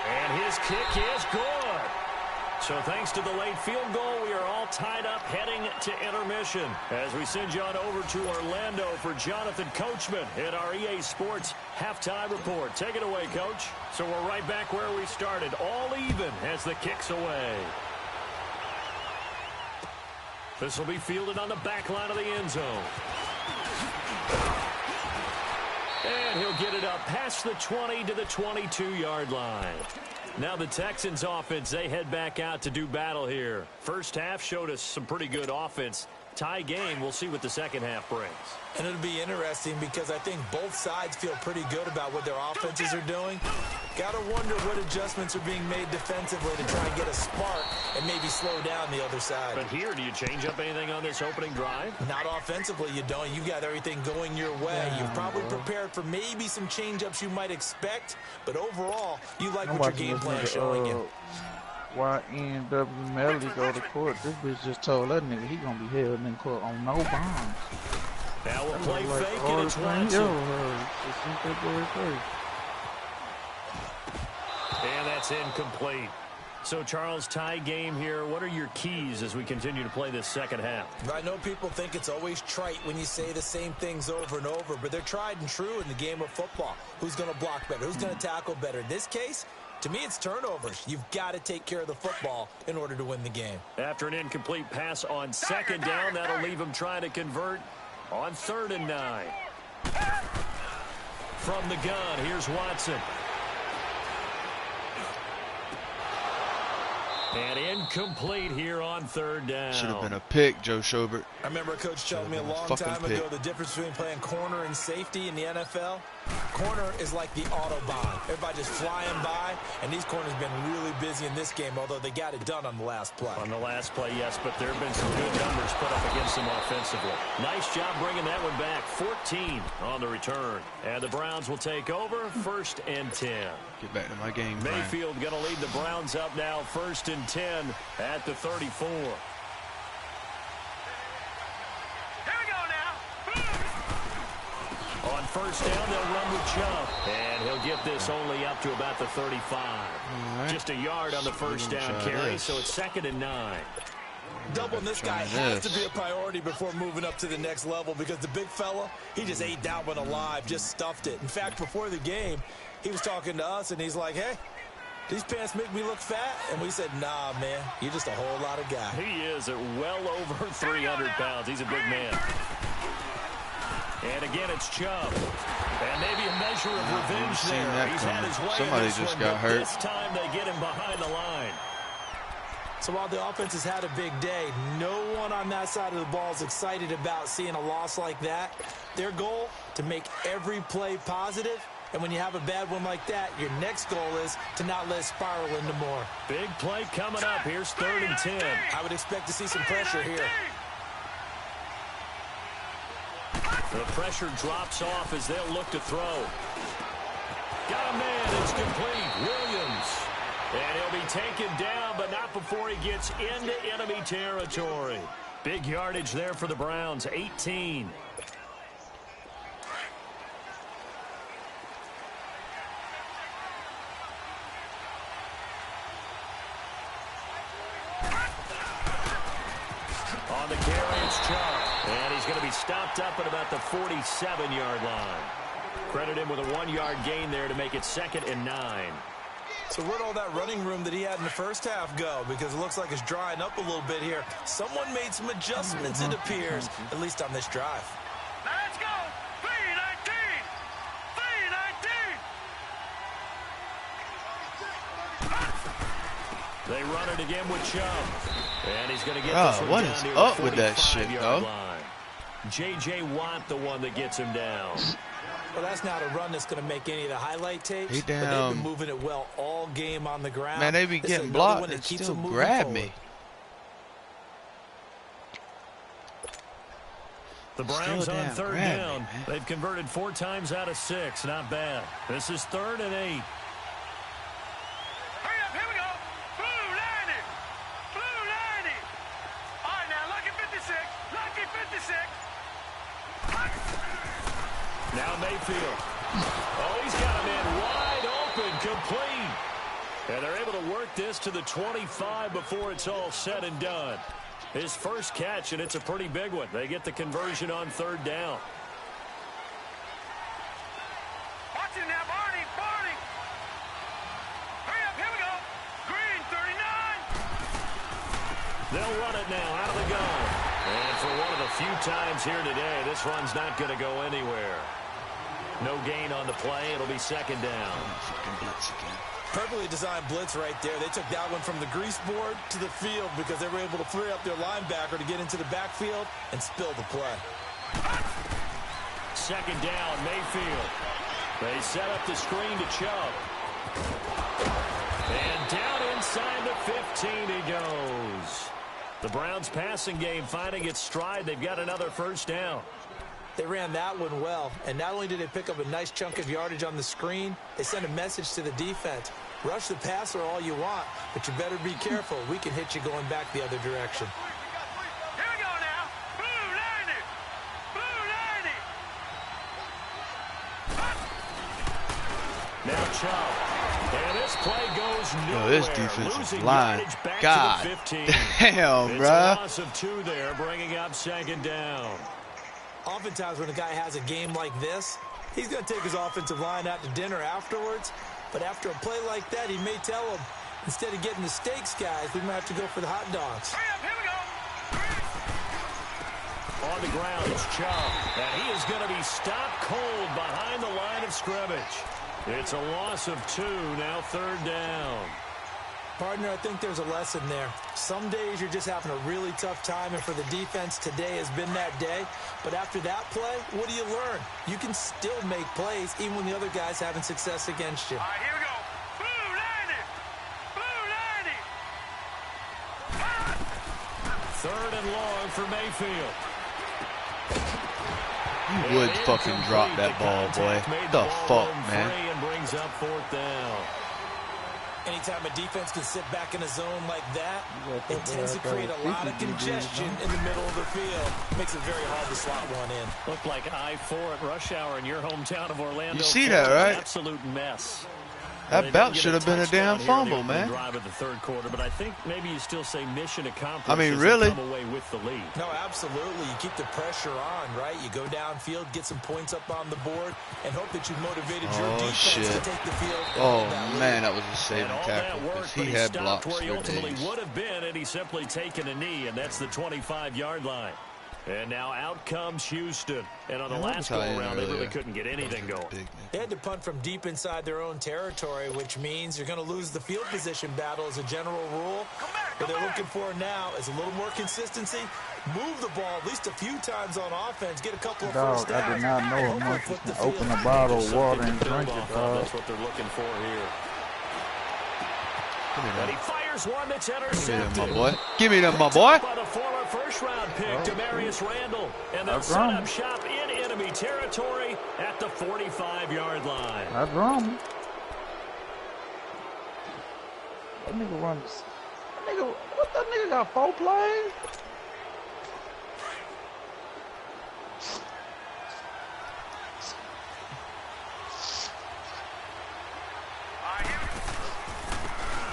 [SPEAKER 3] And his kick is good. So thanks to the late field goal, we are all tied up heading to intermission as we send you on over to Orlando for Jonathan Coachman in our EA Sports halftime report. Take it away, Coach. So we're right back where we started, all even as the kick's away. This will be fielded on the back line of the end zone. And he'll get it up past the 20 to the 22-yard line. Now the Texans offense, they head back out to do battle here. 1st half showed us some pretty good offense. Tie game, we'll see what the 2nd half brings.
[SPEAKER 4] And it'll be interesting because I think both sides feel pretty good about what their offenses are doing. Got to wonder what adjustments are being made defensively to try and get a spark and maybe slow down the other side.
[SPEAKER 3] But here, do you change up anything on this opening drive?
[SPEAKER 4] Not offensively, you don't. You got everything going your way. You've probably prepared for maybe some change-ups you might expect, but overall, you like what your game plan is showing you.
[SPEAKER 2] YNW Melly go to court. This bitch just told that nigga he gonna be held in court on no bonds.
[SPEAKER 3] Now we'll play
[SPEAKER 2] like
[SPEAKER 3] fake and it's Watson. And that's incomplete. So, Charles, tie game here. What are your keys as we continue to play this 2nd half?
[SPEAKER 4] I know people think it's always trite when you say the same things over and over, but they're tried and true in the game of football. Who's going to block better? Who's going to tackle better? In this case, to me, it's turnovers. You've got to take care of the football in order to win the game.
[SPEAKER 3] After an incomplete pass on 2nd down, that'll leave him trying to convert on 3rd and 9. From the gun, here's Watson. And incomplete here on 3rd down.
[SPEAKER 1] Should have been a pick, Joe Schobert.
[SPEAKER 4] I remember a coach telling me a long time ago the difference between playing corner and safety in the NFL. Corner is like the Autobahn. Everybody just flying by, and these corners have been really busy in this game, although they got it done on the last play.
[SPEAKER 3] On the last play, yes, but there have been some good numbers put up against them offensively. Nice job bringing that one back. 14 on the return. And the Browns will take over 1st and 10.
[SPEAKER 1] Get back to my game, Brian.
[SPEAKER 3] Mayfield going to lead the Browns up now 1st and 10 at the 34.
[SPEAKER 5] Here
[SPEAKER 3] first down, they'll run with Chubb. And he'll get this only up to about the 35.
[SPEAKER 1] Right.
[SPEAKER 3] Just a yard on the first down carry, so it's 2nd and 9.
[SPEAKER 4] Doubling this guy has to be a priority before moving up to the next level because the big fella, he just ate that one alive, just stuffed it. In fact, before the game, he was talking to us, and he's like, hey, these pants make me look fat? And we said, nah, man, you're just a whole lot of guy.
[SPEAKER 3] He is at well over 300 pounds. He's a big man. And again, it's Chubb. And maybe a measure of revenge there. He's had his way.
[SPEAKER 1] Somebody just got hurt.
[SPEAKER 3] This time they get him behind the line.
[SPEAKER 4] So while the offense has had a big day, no one on that side of the ball is excited about seeing a loss like that. Their goal, to make every play positive. And when you have a bad one like that, your next goal is to not let it spiral into more.
[SPEAKER 3] Big play coming up. Here's 3rd and 10.
[SPEAKER 4] I would expect to see some pressure here.
[SPEAKER 3] The pressure drops off as they'll look to throw. Got a man. It's complete. Williams. And he'll be taken down, but not before he gets into enemy territory. Big yardage there for the Browns, 18. On the carry, it's Chubb. And he's going to be stopped up at about the 47-yard line. Credit him with a 1-yard gain there to make it 2nd and 9.
[SPEAKER 4] So where'd all that running room that he had in the first half go? Because it looks like it's drying up a little bit here. Someone made some adjustments, it appears, at least on this drive.
[SPEAKER 5] Now let's go. 3-19. 3-19.
[SPEAKER 3] They run it again with Chubb. And he's going to get this one
[SPEAKER 1] what
[SPEAKER 3] down
[SPEAKER 1] is
[SPEAKER 3] near
[SPEAKER 1] up
[SPEAKER 3] the
[SPEAKER 1] with that shit,
[SPEAKER 3] 45-yard
[SPEAKER 1] though?
[SPEAKER 3] line. J.J. Watt, the one that gets him down.
[SPEAKER 4] Well, that's not a run that's going to make any of the highlight tapes.
[SPEAKER 1] He
[SPEAKER 4] but they've
[SPEAKER 1] damn.
[SPEAKER 4] been moving it well all game on the ground.
[SPEAKER 1] Man, they be
[SPEAKER 4] This is
[SPEAKER 1] getting
[SPEAKER 4] another
[SPEAKER 1] blocked
[SPEAKER 4] one that
[SPEAKER 1] and
[SPEAKER 4] keeps
[SPEAKER 1] still
[SPEAKER 4] them moving
[SPEAKER 1] grab
[SPEAKER 4] forward.
[SPEAKER 1] me.
[SPEAKER 3] The Browns
[SPEAKER 1] Still
[SPEAKER 3] on
[SPEAKER 1] damn
[SPEAKER 3] 3rd
[SPEAKER 1] grab me,
[SPEAKER 3] down.
[SPEAKER 1] man.
[SPEAKER 3] They've converted 4 times out of 6. Not bad. This is 3rd and 8.
[SPEAKER 5] Hurry up, here we go. Blue 90. Blue 90. All right, now, lucky 56. Lucky 56.
[SPEAKER 3] Now Mayfield. Oh, he's got a man wide open, complete. And they're able to work this to the 25 before it's all said and done. His first catch, and it's a pretty big one. They get the conversion on 3rd down.
[SPEAKER 5] Watch it now, Barney. Barney. Hurry up, here we go. Green 39.
[SPEAKER 3] They'll run it now out of the gun. And for one of the few times here today, this run's not going to go anywhere. No gain on the play. It'll be 2nd down.
[SPEAKER 1] Fucking blitz again.
[SPEAKER 4] Perfectly designed blitz right there. They took that one from the grease board to the field because they were able to free up their linebacker to get into the backfield and spill the play.
[SPEAKER 3] 2nd down, Mayfield. They set up the screen to Chubb. And down inside the 15 he goes. The Browns passing game finding its stride. They've got another 1st down.
[SPEAKER 4] They ran that one well, and not only did they pick up a nice chunk of yardage on the screen, they sent a message to the defense. Rush the passer all you want, but you better be careful. We can hit you going back the other direction.
[SPEAKER 5] Here we go now. Blue 90. Blue 90.
[SPEAKER 3] Now Chubb. And this play goes nowhere.
[SPEAKER 1] Yo, this defensive
[SPEAKER 3] Losing
[SPEAKER 1] line.
[SPEAKER 3] yardage back
[SPEAKER 1] God
[SPEAKER 3] to the 15.
[SPEAKER 1] damn,
[SPEAKER 3] It's
[SPEAKER 1] bruh.
[SPEAKER 3] a loss of 2 there, bringing up 2nd down.
[SPEAKER 4] Oftentimes when a guy has a game like this, he's going to take his offensive line out to dinner afterwards. But after a play like that, he may tell them, instead of getting the steaks, guys, we might have to go for the hot dogs.
[SPEAKER 5] Hurry up, here we go.
[SPEAKER 3] On the ground, it's Chubb. And he is going to be stopped cold behind the line of scrimmage. It's a loss of 2, now 3rd down.
[SPEAKER 4] Partner, I think there's a lesson there. Some days you're just having a really tough time, and for the defense, today has been that day. But after that play, what do you learn? You can still make plays even when the other guy's having success against you.
[SPEAKER 5] All right, here we go. Blue 90. Blue 90.
[SPEAKER 3] 3rd and long for Mayfield.
[SPEAKER 1] You would fucking drop that ball, boy. The fuck, man.
[SPEAKER 3] And brings up 4th down.
[SPEAKER 4] Anytime a defense can sit back in a zone like that, it tends to create a lot of congestion in the middle of the field. Makes it very hard to slot one in.
[SPEAKER 3] Looked like I-4 at rush hour in your hometown of Orlando.
[SPEAKER 1] You see that, right?
[SPEAKER 3] Absolute mess.
[SPEAKER 1] That belt should have been a damn fumble, man.
[SPEAKER 3] Drive of the third quarter, but I think maybe you still say mission accomplished.
[SPEAKER 1] I mean, really?
[SPEAKER 3] Come away with the lead.
[SPEAKER 4] No, absolutely. You keep the pressure on, right? You go downfield, get some points up on the board, and hope that you've motivated your defense to take the field.
[SPEAKER 1] Oh, man, that was a saving tackle because he had blocks
[SPEAKER 3] where he
[SPEAKER 1] for
[SPEAKER 3] ultimately
[SPEAKER 1] days.
[SPEAKER 3] would have been, and he's simply taken a knee, and that's the 25-yard line. And now out comes Houston. And on the last go-around, they really couldn't get anything going.
[SPEAKER 4] They had to punt from deep inside their own territory, which means you're going to lose the field position battle as a general rule. What they're looking for now is a little more consistency. Move the ball at least a few times on offense. Get a couple of first downs.
[SPEAKER 2] I did not know how much you can open a bottle of water and drink it, dog.
[SPEAKER 3] That's what they're looking for here. And he fires one that's intercepted.
[SPEAKER 1] Give me them, my boy. Give me them, my boy.
[SPEAKER 3] By the former first-round pick, Demarius Randall. And they'll set up shop in enemy territory at the 45-yard line.
[SPEAKER 2] That's wrong. That nigga runs. That nigga, what, that nigga got 4 plays?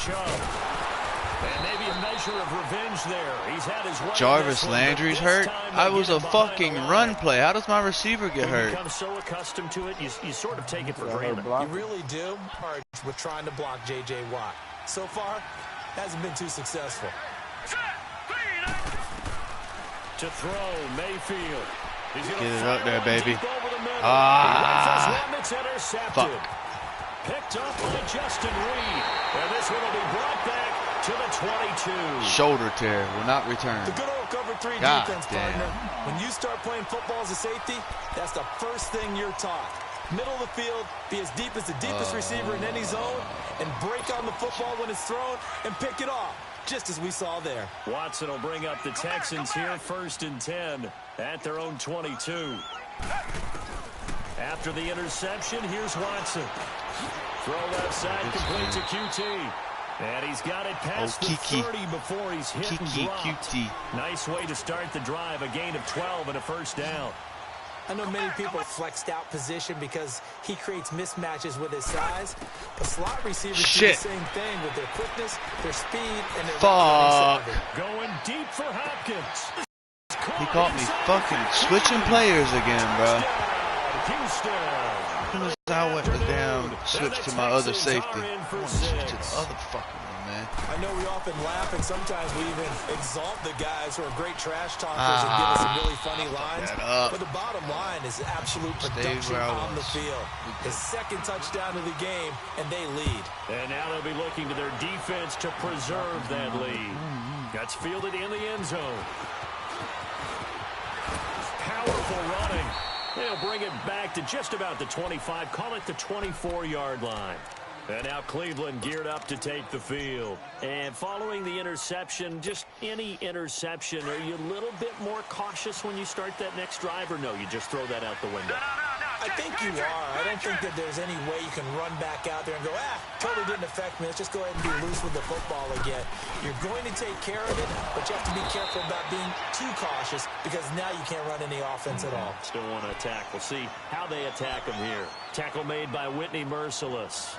[SPEAKER 3] And maybe a measure of revenge there. He's had his way.
[SPEAKER 1] Jarvis Landry's hurt. I was a fucking run play. How does my receiver get hurt?
[SPEAKER 3] You become so accustomed to it, you sort of take it for granted.
[SPEAKER 4] You really do. We're trying to block J.J. Watt. So far, hasn't been too successful.
[SPEAKER 3] To throw, Mayfield.
[SPEAKER 1] Get it up there, baby.
[SPEAKER 3] Fuck. Picked up by Justin Reed. And this one will be brought back to the 22.
[SPEAKER 1] Shoulder tear will not return.
[SPEAKER 4] The good old cover 3 defense, partner. When you start playing football as a safety, that's the first thing you're taught. Middle of the field, be as deep as the deepest receiver in any zone, and break on the football when it's thrown and pick it off, just as we saw there.
[SPEAKER 3] Watson will bring up the Texans here, 1st and 10 at their own 22. After the interception, here's Watson. Throw left side, complete to QT. And he's got it past the 30 before he's hit and dropped.
[SPEAKER 1] QT.
[SPEAKER 3] Nice way to start the drive, a gain of 12 and a first down.
[SPEAKER 4] I know many people flexed out position because he creates mismatches with his size. But slot receivers do the same thing with their quickness, their speed, and their
[SPEAKER 1] fuck.
[SPEAKER 3] Going deep for Hopkins.
[SPEAKER 1] He caught me fucking switching players again, bro. As soon as I went to damn switch to my other safety, I want to switch to the other fucking one, man.
[SPEAKER 4] I know we often laugh and sometimes we even exalt the guys who are great trash talkers and give us some really funny lines. But the bottom line is absolute production on the field. His 2nd touchdown of the game, and they lead.
[SPEAKER 3] And now they'll be looking to their defense to preserve that lead. That's fielded in the end zone. Powerful running. They'll bring it back to just about the 25, call it the 24-yard line. And now Cleveland geared up to take the field. And following the interception, just any interception, are you a little bit more cautious when you start that next drive, or no, you just throw that out the window?
[SPEAKER 4] I think you are. I don't think that there's any way you can run back out there and go, totally didn't affect me. Let's just go ahead and be loose with the football again. You're going to take care of it, but you have to be careful about being too cautious because now you can't run any offense at all.
[SPEAKER 3] Still want to attack. We'll see how they attack him here. Tackle made by Whitney Merciless.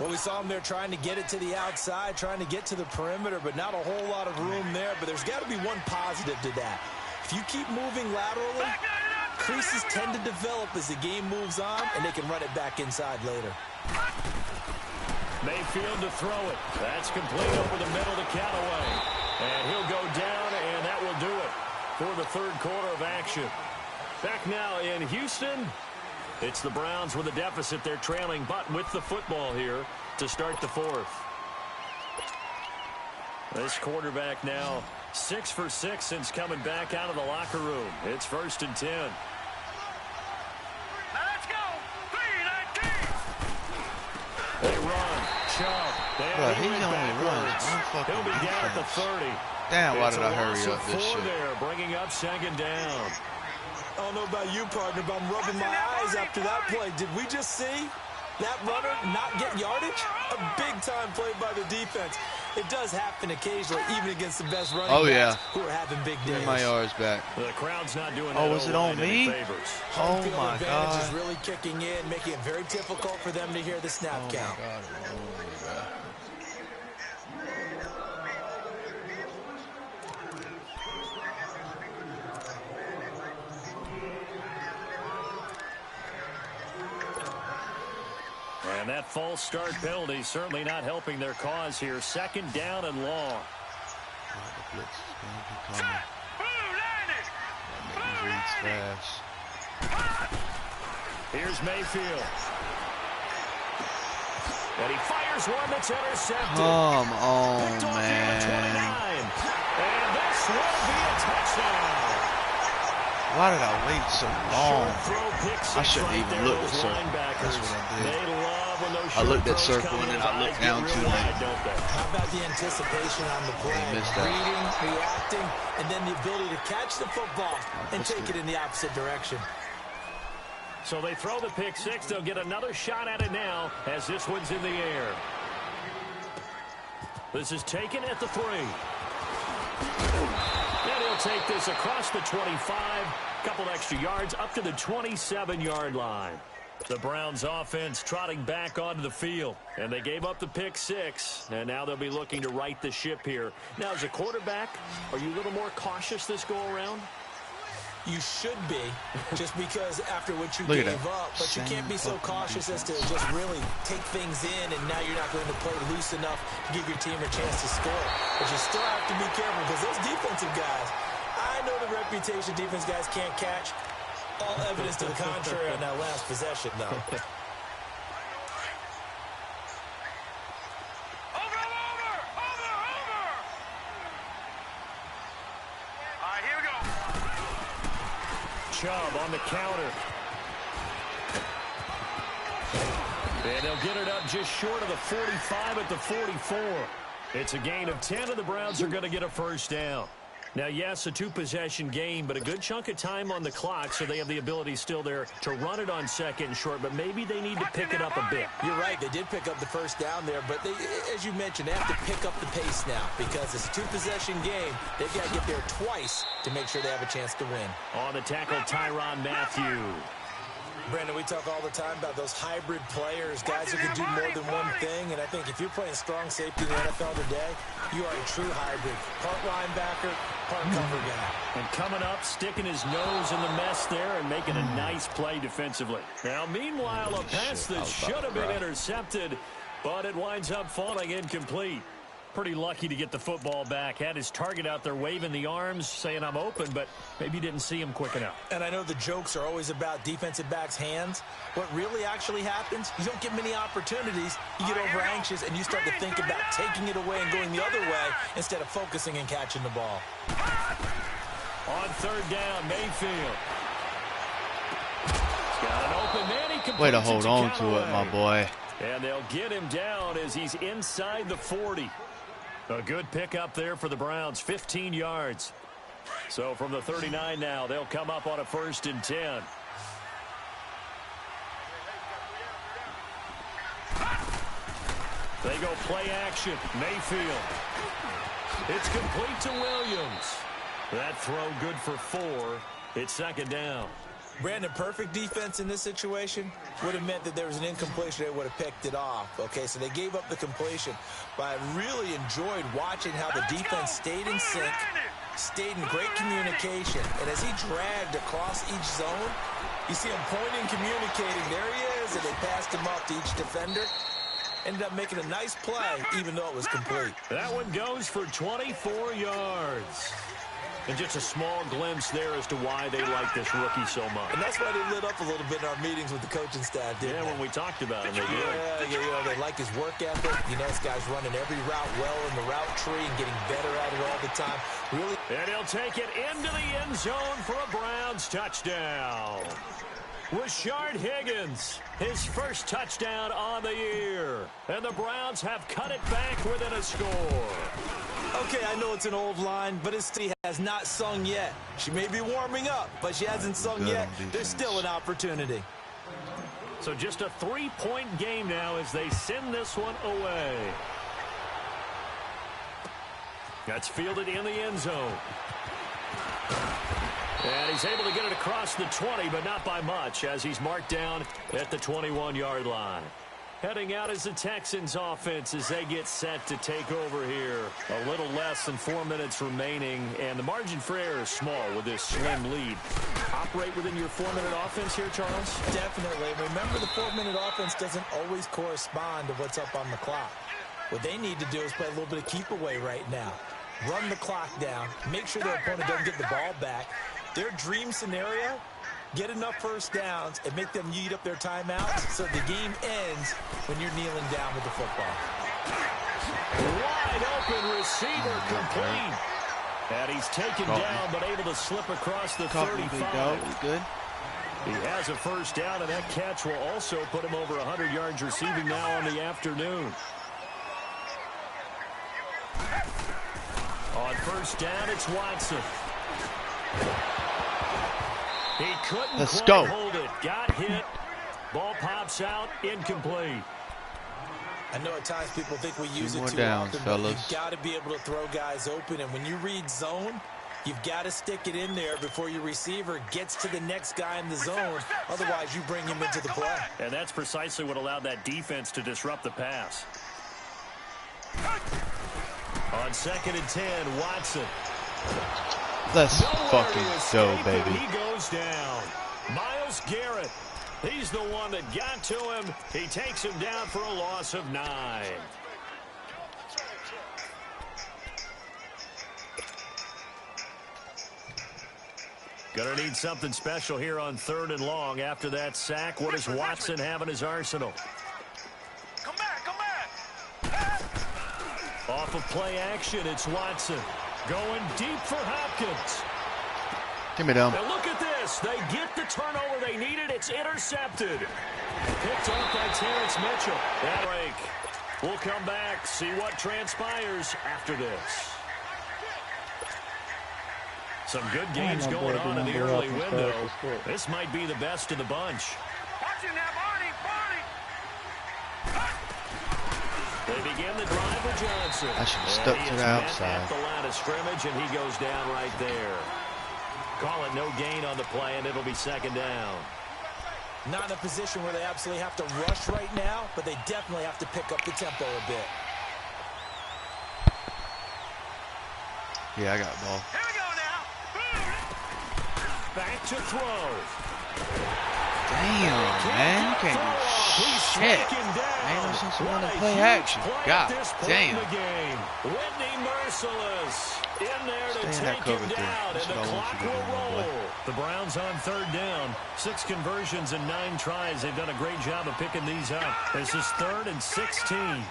[SPEAKER 4] Well, we saw him there trying to get it to the outside, trying to get to the perimeter, but not a whole lot of room there. But there's got to be one positive to that. If you keep moving laterally, creases tend to develop as the game moves on, and they can run it back inside later.
[SPEAKER 3] Mayfield to throw it. That's complete over the middle to Callaway. And he'll go down, and that will do it for the 3rd quarter of action. Back now in Houston. It's the Browns with a deficit. They're trailing, but with the football here to start the 4th. This quarterback now 6 for 6 since coming back out of the locker room. It's 1st and 10.
[SPEAKER 5] Now let's go. 3-19.
[SPEAKER 3] They run. Chubb.
[SPEAKER 1] Bro, he only runs one fucking
[SPEAKER 3] He'll be down at the 30.
[SPEAKER 1] Damn, why did I hurry up this shit?
[SPEAKER 3] There, bringing up 2nd down.
[SPEAKER 4] I don't know about you, partner, but I'm rubbing my eyes after that play. Did we just see that runner not get yardage? A big-time play by the defense. It does happen occasionally, even against the best running backs who are having big days.
[SPEAKER 1] Give my yards back.
[SPEAKER 3] The crowd's not doing that.
[SPEAKER 1] Oh, was it on me? Oh my God!
[SPEAKER 4] Is really kicking in, making it very difficult for them to hear the snap count.
[SPEAKER 1] Oh my God.
[SPEAKER 3] And that false start penalty certainly not helping their cause here. 2nd down and long.
[SPEAKER 1] The blitz is going to be coming. That reads fast.
[SPEAKER 3] Here's Mayfield. And he fires one that's intercepted.
[SPEAKER 1] Come on,
[SPEAKER 3] Picked off
[SPEAKER 1] man.
[SPEAKER 3] here at 29. And this will be a touchdown.
[SPEAKER 1] Why did I wait so long? I shouldn't
[SPEAKER 3] right
[SPEAKER 1] even
[SPEAKER 3] there,
[SPEAKER 1] look at
[SPEAKER 3] those
[SPEAKER 1] circle.
[SPEAKER 3] linebackers.
[SPEAKER 1] That's what I did.
[SPEAKER 3] They love when those
[SPEAKER 1] I looked at
[SPEAKER 3] short throws
[SPEAKER 1] circle
[SPEAKER 3] come
[SPEAKER 1] and then
[SPEAKER 3] in,
[SPEAKER 1] I looked
[SPEAKER 3] eyes
[SPEAKER 1] down
[SPEAKER 3] get
[SPEAKER 1] too
[SPEAKER 3] real
[SPEAKER 1] late.
[SPEAKER 3] wide, don't they?
[SPEAKER 4] How about the anticipation on the play?
[SPEAKER 1] missed that.
[SPEAKER 4] Reading, reacting, and then the ability to catch the football and take it in the opposite direction.
[SPEAKER 3] So they throw the pick six. They'll get another shot at it now as this one's in the air. This is taken at the 3. And he'll take this across the 25. Couple extra yards up to the 27-yard line. The Browns offense trotting back onto the field. And they gave up the pick six. And now they'll be looking to right the ship here. Now, as a quarterback, are you a little more cautious this go-around?
[SPEAKER 4] You should be, just because after what you
[SPEAKER 1] Look at
[SPEAKER 4] gave
[SPEAKER 1] that.
[SPEAKER 4] up, but you can't be so
[SPEAKER 1] Same
[SPEAKER 4] cautious as to
[SPEAKER 1] defense.
[SPEAKER 4] just really take things in, and now you're not going to play loose enough to give your team a chance to score. But you still have to be careful, because those defensive guys, I know the reputation defense guys can't catch. All evidence to the contrary on that last possession, though.
[SPEAKER 3] Chubb on the counter. And they'll get it up just short of the 45 at the 44. It's a gain of 10, and the Browns are going to get a first down. Now, yes, a two-possession game, but a good chunk of time on the clock, so they have the ability still there to run it on 2nd and short, but maybe they need to pick it up a bit.
[SPEAKER 4] You're right. They did pick up the first down there, but they, as you mentioned, they have to pick up the pace now because it's a two-possession game. They've got to get there twice to make sure they have a chance to win.
[SPEAKER 3] On the tackle, Tyrann Mathieu.
[SPEAKER 4] Brandon, we talk all the time about those hybrid players, guys who can do more than one thing, and I think if you're playing strong safety in the NFL today, you are a true hybrid. Part linebacker, part cover guy.
[SPEAKER 3] And coming up, sticking his nose in the mess there and making a nice play defensively. Now, meanwhile, a pass that should have been intercepted, but it winds up falling incomplete. Pretty lucky to get the football back. Had his target out there waving the arms, saying I'm open, but maybe didn't see him quick enough.
[SPEAKER 4] And I know the jokes are always about defensive backs' hands. What really actually happens, you don't get many opportunities. You get over anxious, and you start to think about taking it away and going the other way instead of focusing and catching the ball.
[SPEAKER 3] On 3rd down, Mayfield. He's got an open man. He completes
[SPEAKER 1] Way to
[SPEAKER 3] it
[SPEAKER 1] hold on to
[SPEAKER 3] Callaway.
[SPEAKER 1] it, my boy.
[SPEAKER 3] And they'll get him down as he's inside the 40. A good pickup there for the Browns, 15 yards. So from the 39 now, they'll come up on a 1st and 10. They go play action. Mayfield. It's complete to Williams. That throw good for 4. It's 2nd down.
[SPEAKER 4] Brandon, perfect defense in this situation would have meant that there was an incompletion. They would have picked it off. Okay, so they gave up the completion. But I really enjoyed watching how the defense stayed in sync, stayed in great communication. And as he dragged across each zone, you see him pointing, communicating. There he is, and they passed him up to each defender. Ended up making a nice play, even though it was complete.
[SPEAKER 3] That one goes for 24 yards. And just a small glimpse there as to why they like this rookie so much.
[SPEAKER 4] And that's why they lit up a little bit in our meetings with the coaching staff, didn't they?
[SPEAKER 3] When we talked about him, they did.
[SPEAKER 4] Yeah, they like his work ethic. You know, this guy's running every route well in the route tree and getting better at it all the time. Really.
[SPEAKER 3] And he'll take it into the end zone for a Browns touchdown. Rashard Higgins, his first touchdown on the year. And the Browns have cut it back within a score.
[SPEAKER 4] Okay, I know it's an old line, but his team has not sung yet. She may be warming up, but she hasn't sung yet. There's still an opportunity.
[SPEAKER 3] So just a 3-point game now as they send this one away. That's fielded in the end zone. And he's able to get it across the 20, but not by much, as he's marked down at the 21-yard line. Heading out is the Texans offense as they get set to take over here. A little less than 4 minutes remaining, and the margin for error is small with this slim lead. Operate within your 4-minute offense here, Charles?
[SPEAKER 4] Definitely. Remember, the 4-minute offense doesn't always correspond to what's up on the clock. What they need to do is play a little bit of keep away right now. Run the clock down. Make sure their opponent doesn't get the ball back. Their dream scenario, get enough first downs and make them eat up their timeouts so the game ends when you're kneeling down with the football.
[SPEAKER 3] Wide open receiver complete. And he's taken down but able to slip across the 35.
[SPEAKER 1] Good.
[SPEAKER 3] He has a first down, and that catch will also put him over 100 yards receiving now on the afternoon. On first down, it's Watson. He couldn't quite hold it. Got hit. Ball pops out. Incomplete.
[SPEAKER 4] I know at times people think we use it too
[SPEAKER 1] downs,
[SPEAKER 4] often,
[SPEAKER 1] fellas.
[SPEAKER 4] but you've got to be able to throw guys open. And when you read zone, you've got to stick it in there before your receiver gets to the next guy in the zone. Otherwise, you bring him into the play.
[SPEAKER 3] And that's precisely what allowed that defense to disrupt the pass. On 2nd and 10, Watson.
[SPEAKER 1] Let's fucking go, baby.
[SPEAKER 3] He goes down. Myles Garrett. He's the one that got to him. He takes him down for a loss of 9. Gonna need something special here on 3rd and long after that sack. What does Watson have in his arsenal?
[SPEAKER 5] Come back, come back.
[SPEAKER 3] Off of play action, it's Watson. Going deep for Hopkins.
[SPEAKER 1] Give me them.
[SPEAKER 3] And look at this. They get the turnover they needed. It's intercepted. Picked off by Terrence Mitchell. That break. We'll come back, see what transpires after this. Some good games going on in the early window. This might be the best of the bunch.
[SPEAKER 5] Watching that, Barney, Barney.
[SPEAKER 3] They begin the drive with Johnson.
[SPEAKER 1] I should have stuck to the outside.
[SPEAKER 3] At the line of scrimmage, and he goes down right there. Call it no gain on the play, and it'll be 2nd down.
[SPEAKER 4] Not in a position where they absolutely have to rush right now, but they definitely have to pick up the tempo a bit.
[SPEAKER 1] Yeah, I got the ball.
[SPEAKER 5] Here we go now.
[SPEAKER 3] Back to throw.
[SPEAKER 1] Damn, man. You can't do shit. Ain't no sense of wanting to play action. God damn.
[SPEAKER 3] Whitney Merciless in there to
[SPEAKER 1] Stay in that
[SPEAKER 3] take
[SPEAKER 1] cover
[SPEAKER 3] him
[SPEAKER 1] three.
[SPEAKER 3] down,
[SPEAKER 1] That's
[SPEAKER 3] and the
[SPEAKER 1] what I want
[SPEAKER 3] clock
[SPEAKER 1] you to
[SPEAKER 3] will
[SPEAKER 1] do, my boy.
[SPEAKER 3] roll. The Browns on 3rd down. 6 conversions and 9 tries. They've done a great job of picking these up. This is 3rd and 16.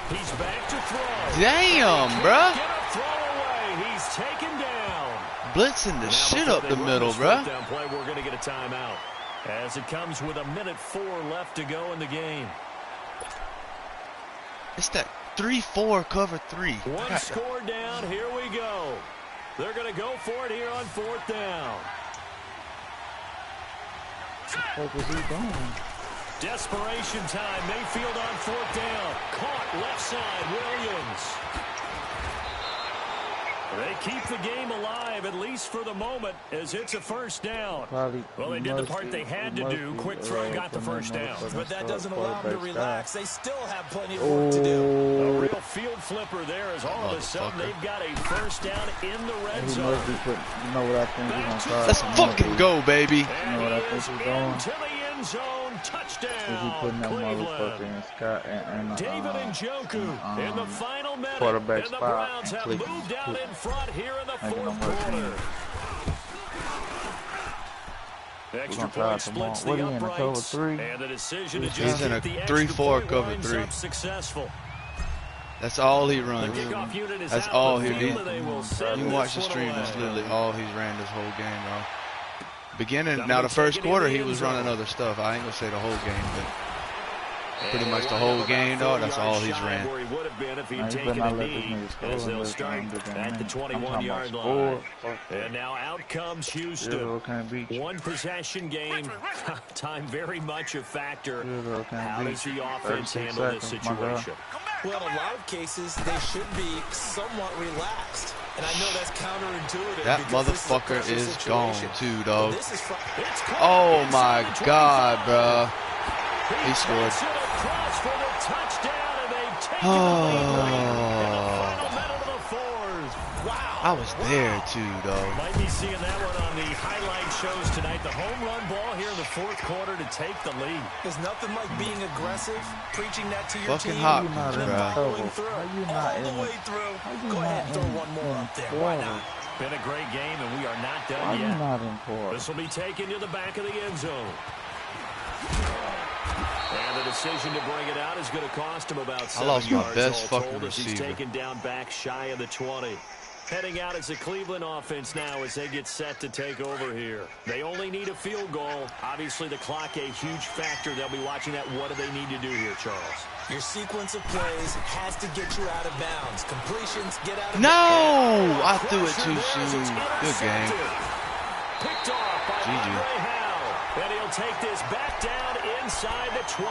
[SPEAKER 3] He's back to throw.
[SPEAKER 1] Damn, bruh.
[SPEAKER 3] Get a throw away. He's taken down.
[SPEAKER 1] Blitzing the shit up the middle, bruh.
[SPEAKER 3] Down play, we're going to get a timeout as it comes with 1:04 left to go in the game.
[SPEAKER 1] It's that 3-4 cover 3.
[SPEAKER 3] One score down. Here we go. They're going to go for it here on 4th down.
[SPEAKER 2] What was he doing?
[SPEAKER 3] Desperation time. Mayfield on 4th down. Caught left side. Williams. They keep the game alive, at least for the moment, as it's a 1st down. Well, they did the part they had to do. Quick throw got the 1st down.
[SPEAKER 4] But that doesn't allow them to relax. They still have plenty of work to do.
[SPEAKER 3] A real field flipper there as all of a sudden they've got a 1st down in the red zone.
[SPEAKER 2] You know what I think he's going to try?
[SPEAKER 1] Let's fucking go, baby.
[SPEAKER 2] You know what I think he's doing?
[SPEAKER 3] Into the end zone.
[SPEAKER 2] Is he
[SPEAKER 3] Touchdown,
[SPEAKER 2] putting that
[SPEAKER 3] Cleveland.
[SPEAKER 2] motherfucker in Scott and
[SPEAKER 3] David Njoku in the final minute.
[SPEAKER 2] quarterback
[SPEAKER 3] And the
[SPEAKER 2] spot
[SPEAKER 3] Browns have
[SPEAKER 2] and
[SPEAKER 3] moved out in front here in the
[SPEAKER 2] Making them
[SPEAKER 3] 4th
[SPEAKER 2] work
[SPEAKER 3] quarter. Extra point splits the uprights, and the decision to just
[SPEAKER 1] in a
[SPEAKER 3] hit the extra
[SPEAKER 1] 3-4
[SPEAKER 3] point
[SPEAKER 1] cover
[SPEAKER 3] winds
[SPEAKER 1] 3.
[SPEAKER 3] up successful.
[SPEAKER 1] That's all he
[SPEAKER 3] The
[SPEAKER 1] runs.
[SPEAKER 3] kickoff unit is
[SPEAKER 1] That's
[SPEAKER 3] out
[SPEAKER 1] all
[SPEAKER 3] on the
[SPEAKER 1] he
[SPEAKER 3] field,
[SPEAKER 1] did.
[SPEAKER 3] and they will
[SPEAKER 1] You
[SPEAKER 3] send
[SPEAKER 1] can watch the
[SPEAKER 3] this one
[SPEAKER 1] stream.
[SPEAKER 3] away.
[SPEAKER 1] That's literally all he's ran this whole game, bro. Beginning, now the first quarter he was running other stuff. I ain't gonna say the whole game, but pretty much the whole game, though. That's all he's ran.
[SPEAKER 3] Where he would have been if he'd
[SPEAKER 2] Man, you
[SPEAKER 3] taken
[SPEAKER 2] better
[SPEAKER 3] a
[SPEAKER 2] not let
[SPEAKER 3] knee,
[SPEAKER 2] this nigga
[SPEAKER 3] as
[SPEAKER 2] score
[SPEAKER 3] they'll
[SPEAKER 2] unless
[SPEAKER 3] start
[SPEAKER 2] I'm looking
[SPEAKER 3] at the
[SPEAKER 2] I'm talking
[SPEAKER 3] 21-yard
[SPEAKER 2] about
[SPEAKER 3] line.
[SPEAKER 2] score.
[SPEAKER 3] And now out comes Houston.
[SPEAKER 2] Zero can't beat you.
[SPEAKER 3] One possession game. Time very much a factor.
[SPEAKER 2] Zero can't
[SPEAKER 3] How
[SPEAKER 2] beat
[SPEAKER 3] does the
[SPEAKER 2] you.
[SPEAKER 3] offense
[SPEAKER 2] 36
[SPEAKER 3] handle this
[SPEAKER 2] seconds, my God.
[SPEAKER 3] situation?
[SPEAKER 4] Well, in a lot of cases, they should be somewhat relaxed. And I know that's counterintuitive.
[SPEAKER 1] That
[SPEAKER 4] because this
[SPEAKER 1] motherfucker
[SPEAKER 4] is, a
[SPEAKER 1] is
[SPEAKER 4] pressure
[SPEAKER 1] gone
[SPEAKER 4] situation.
[SPEAKER 1] too,
[SPEAKER 4] But
[SPEAKER 1] dog.
[SPEAKER 4] this is
[SPEAKER 1] Oh my God, bruh. He scored.
[SPEAKER 3] Across for the touchdown, and they take it away in the final minute of the fourth. Wow.
[SPEAKER 1] I was there too, dog.
[SPEAKER 3] Might be seeing that one on the highlight shows tonight. The home run ball here in the fourth quarter to take the lead.
[SPEAKER 4] There's nothing like being aggressive, preaching that to your
[SPEAKER 1] Fucking
[SPEAKER 4] team,
[SPEAKER 1] Hopkins,
[SPEAKER 4] and then
[SPEAKER 1] bruh.
[SPEAKER 4] following through
[SPEAKER 2] How you not
[SPEAKER 4] all the
[SPEAKER 2] in
[SPEAKER 4] way
[SPEAKER 2] it?
[SPEAKER 4] through.
[SPEAKER 2] How you
[SPEAKER 4] Go ahead
[SPEAKER 2] not
[SPEAKER 4] and throw
[SPEAKER 2] in
[SPEAKER 4] one more up there. Why not?
[SPEAKER 3] Been a great game, and we are not
[SPEAKER 2] Why
[SPEAKER 3] done
[SPEAKER 2] you
[SPEAKER 3] yet.
[SPEAKER 2] not important?
[SPEAKER 3] This will be taken to the back of the end zone. And the decision to bring it out is going to cost him about 7
[SPEAKER 1] lost my
[SPEAKER 3] yards
[SPEAKER 1] best
[SPEAKER 3] all
[SPEAKER 1] fucking
[SPEAKER 3] told as he's
[SPEAKER 1] receiver.
[SPEAKER 3] taken down back shy of the 20. Heading out as the Cleveland offense now as they get set to take over here. They only need a field goal. Obviously, the clock a huge factor. They'll be watching that. What do they need to do here, Charles?
[SPEAKER 4] Your sequence of plays has to get you out of bounds. Completions, get out of
[SPEAKER 1] No! I threw it too
[SPEAKER 3] Pressure there as it's
[SPEAKER 1] soon. Good game.
[SPEAKER 3] intercepted. Picked off by
[SPEAKER 1] GG.
[SPEAKER 3] Andre Howe. And he'll take this back down inside the 20.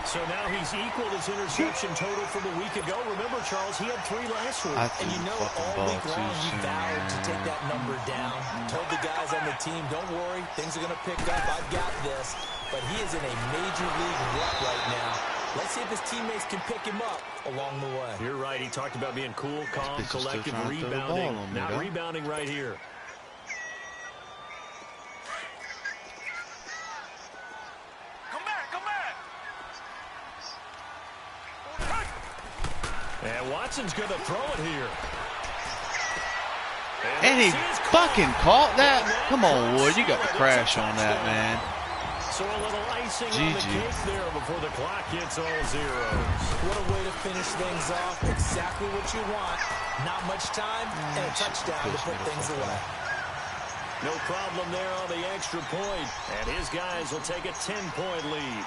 [SPEAKER 3] So now he's equaled his interception total from a week ago. Remember, Charles, he had 3 last week.
[SPEAKER 1] I
[SPEAKER 4] And
[SPEAKER 1] threw
[SPEAKER 4] you
[SPEAKER 1] the
[SPEAKER 4] know,
[SPEAKER 1] fucking
[SPEAKER 4] all
[SPEAKER 1] ball
[SPEAKER 4] week long,
[SPEAKER 1] too
[SPEAKER 4] he
[SPEAKER 1] soon,
[SPEAKER 4] vowed to take
[SPEAKER 1] man.
[SPEAKER 4] that number down. Told the guys on the team, don't worry, things are going to pick up. I've got this. But he is in a major league rut right now. Let's see if his teammates can pick him up along the way.
[SPEAKER 3] You're right. He talked about being cool, calm,
[SPEAKER 1] This bitch is still
[SPEAKER 3] collective,
[SPEAKER 1] trying to throw the ball
[SPEAKER 3] rebounding.
[SPEAKER 1] on me,
[SPEAKER 3] Not
[SPEAKER 1] though.
[SPEAKER 3] rebounding right here.
[SPEAKER 5] Come back, come back.
[SPEAKER 3] And Watson's going to throw it here.
[SPEAKER 1] And he
[SPEAKER 3] this is
[SPEAKER 1] fucking caught that?
[SPEAKER 3] And
[SPEAKER 1] Come on, Ward. You got to
[SPEAKER 3] It's a
[SPEAKER 1] crash on that,
[SPEAKER 3] touchdown.
[SPEAKER 1] man.
[SPEAKER 3] So a little icing on the
[SPEAKER 1] GG.
[SPEAKER 3] cake there before the clock hits all zeros.
[SPEAKER 4] What a way to finish things off. Exactly what you want. Not much time and a touchdown to put things away.
[SPEAKER 3] No problem there on the extra point. And his guys will take a 10-point lead.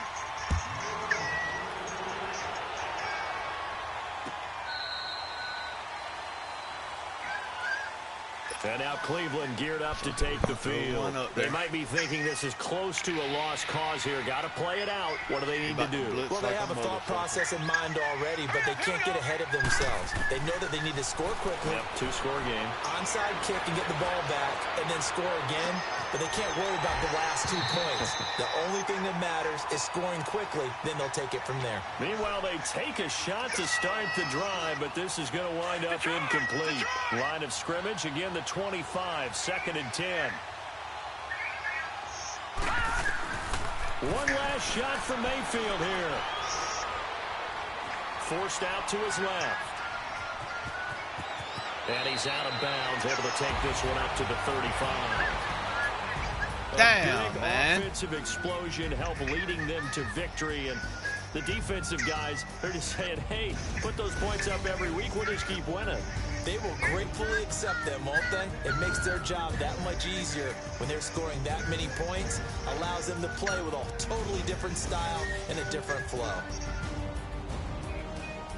[SPEAKER 3] And now Cleveland geared up to take the field. They might be thinking this is close to a lost cause here. Got to play it out. What do they need to do?
[SPEAKER 4] Well, they have a thought process in mind already, but they can't get ahead of themselves. They know that they need to score quickly.
[SPEAKER 3] Yep, 2-score game.
[SPEAKER 4] Onside kick and get the ball back, and then score again. But they can't worry about the last 2 points. The only thing that matters is scoring quickly. Then they'll take it from there.
[SPEAKER 3] Meanwhile, they take a shot to start the drive, but this is going to wind up incomplete. Line of scrimmage, again, the 25, 2nd and 10. One last shot from Mayfield here. Forced out to his left. And he's out of bounds, able to take this one up to the 35.
[SPEAKER 1] Damn,
[SPEAKER 3] Big
[SPEAKER 1] man.
[SPEAKER 3] offensive explosion help leading them to victory, and the defensive guys are just saying, hey, put those points up every week, we'll just keep winning.
[SPEAKER 4] They will gratefully accept them, won't they? It makes their job that much easier when they're scoring that many points. Allows them to play with a totally different style and a different flow.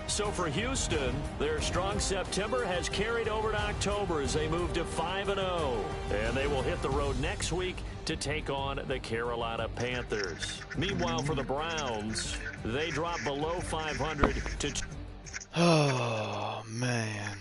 [SPEAKER 3] So for Houston, their strong September has carried over to October as they move to 5-0. And they will hit the road next week to take on the Carolina Panthers. Meanwhile, for the Browns, they drop below 500 to...
[SPEAKER 1] Oh, man.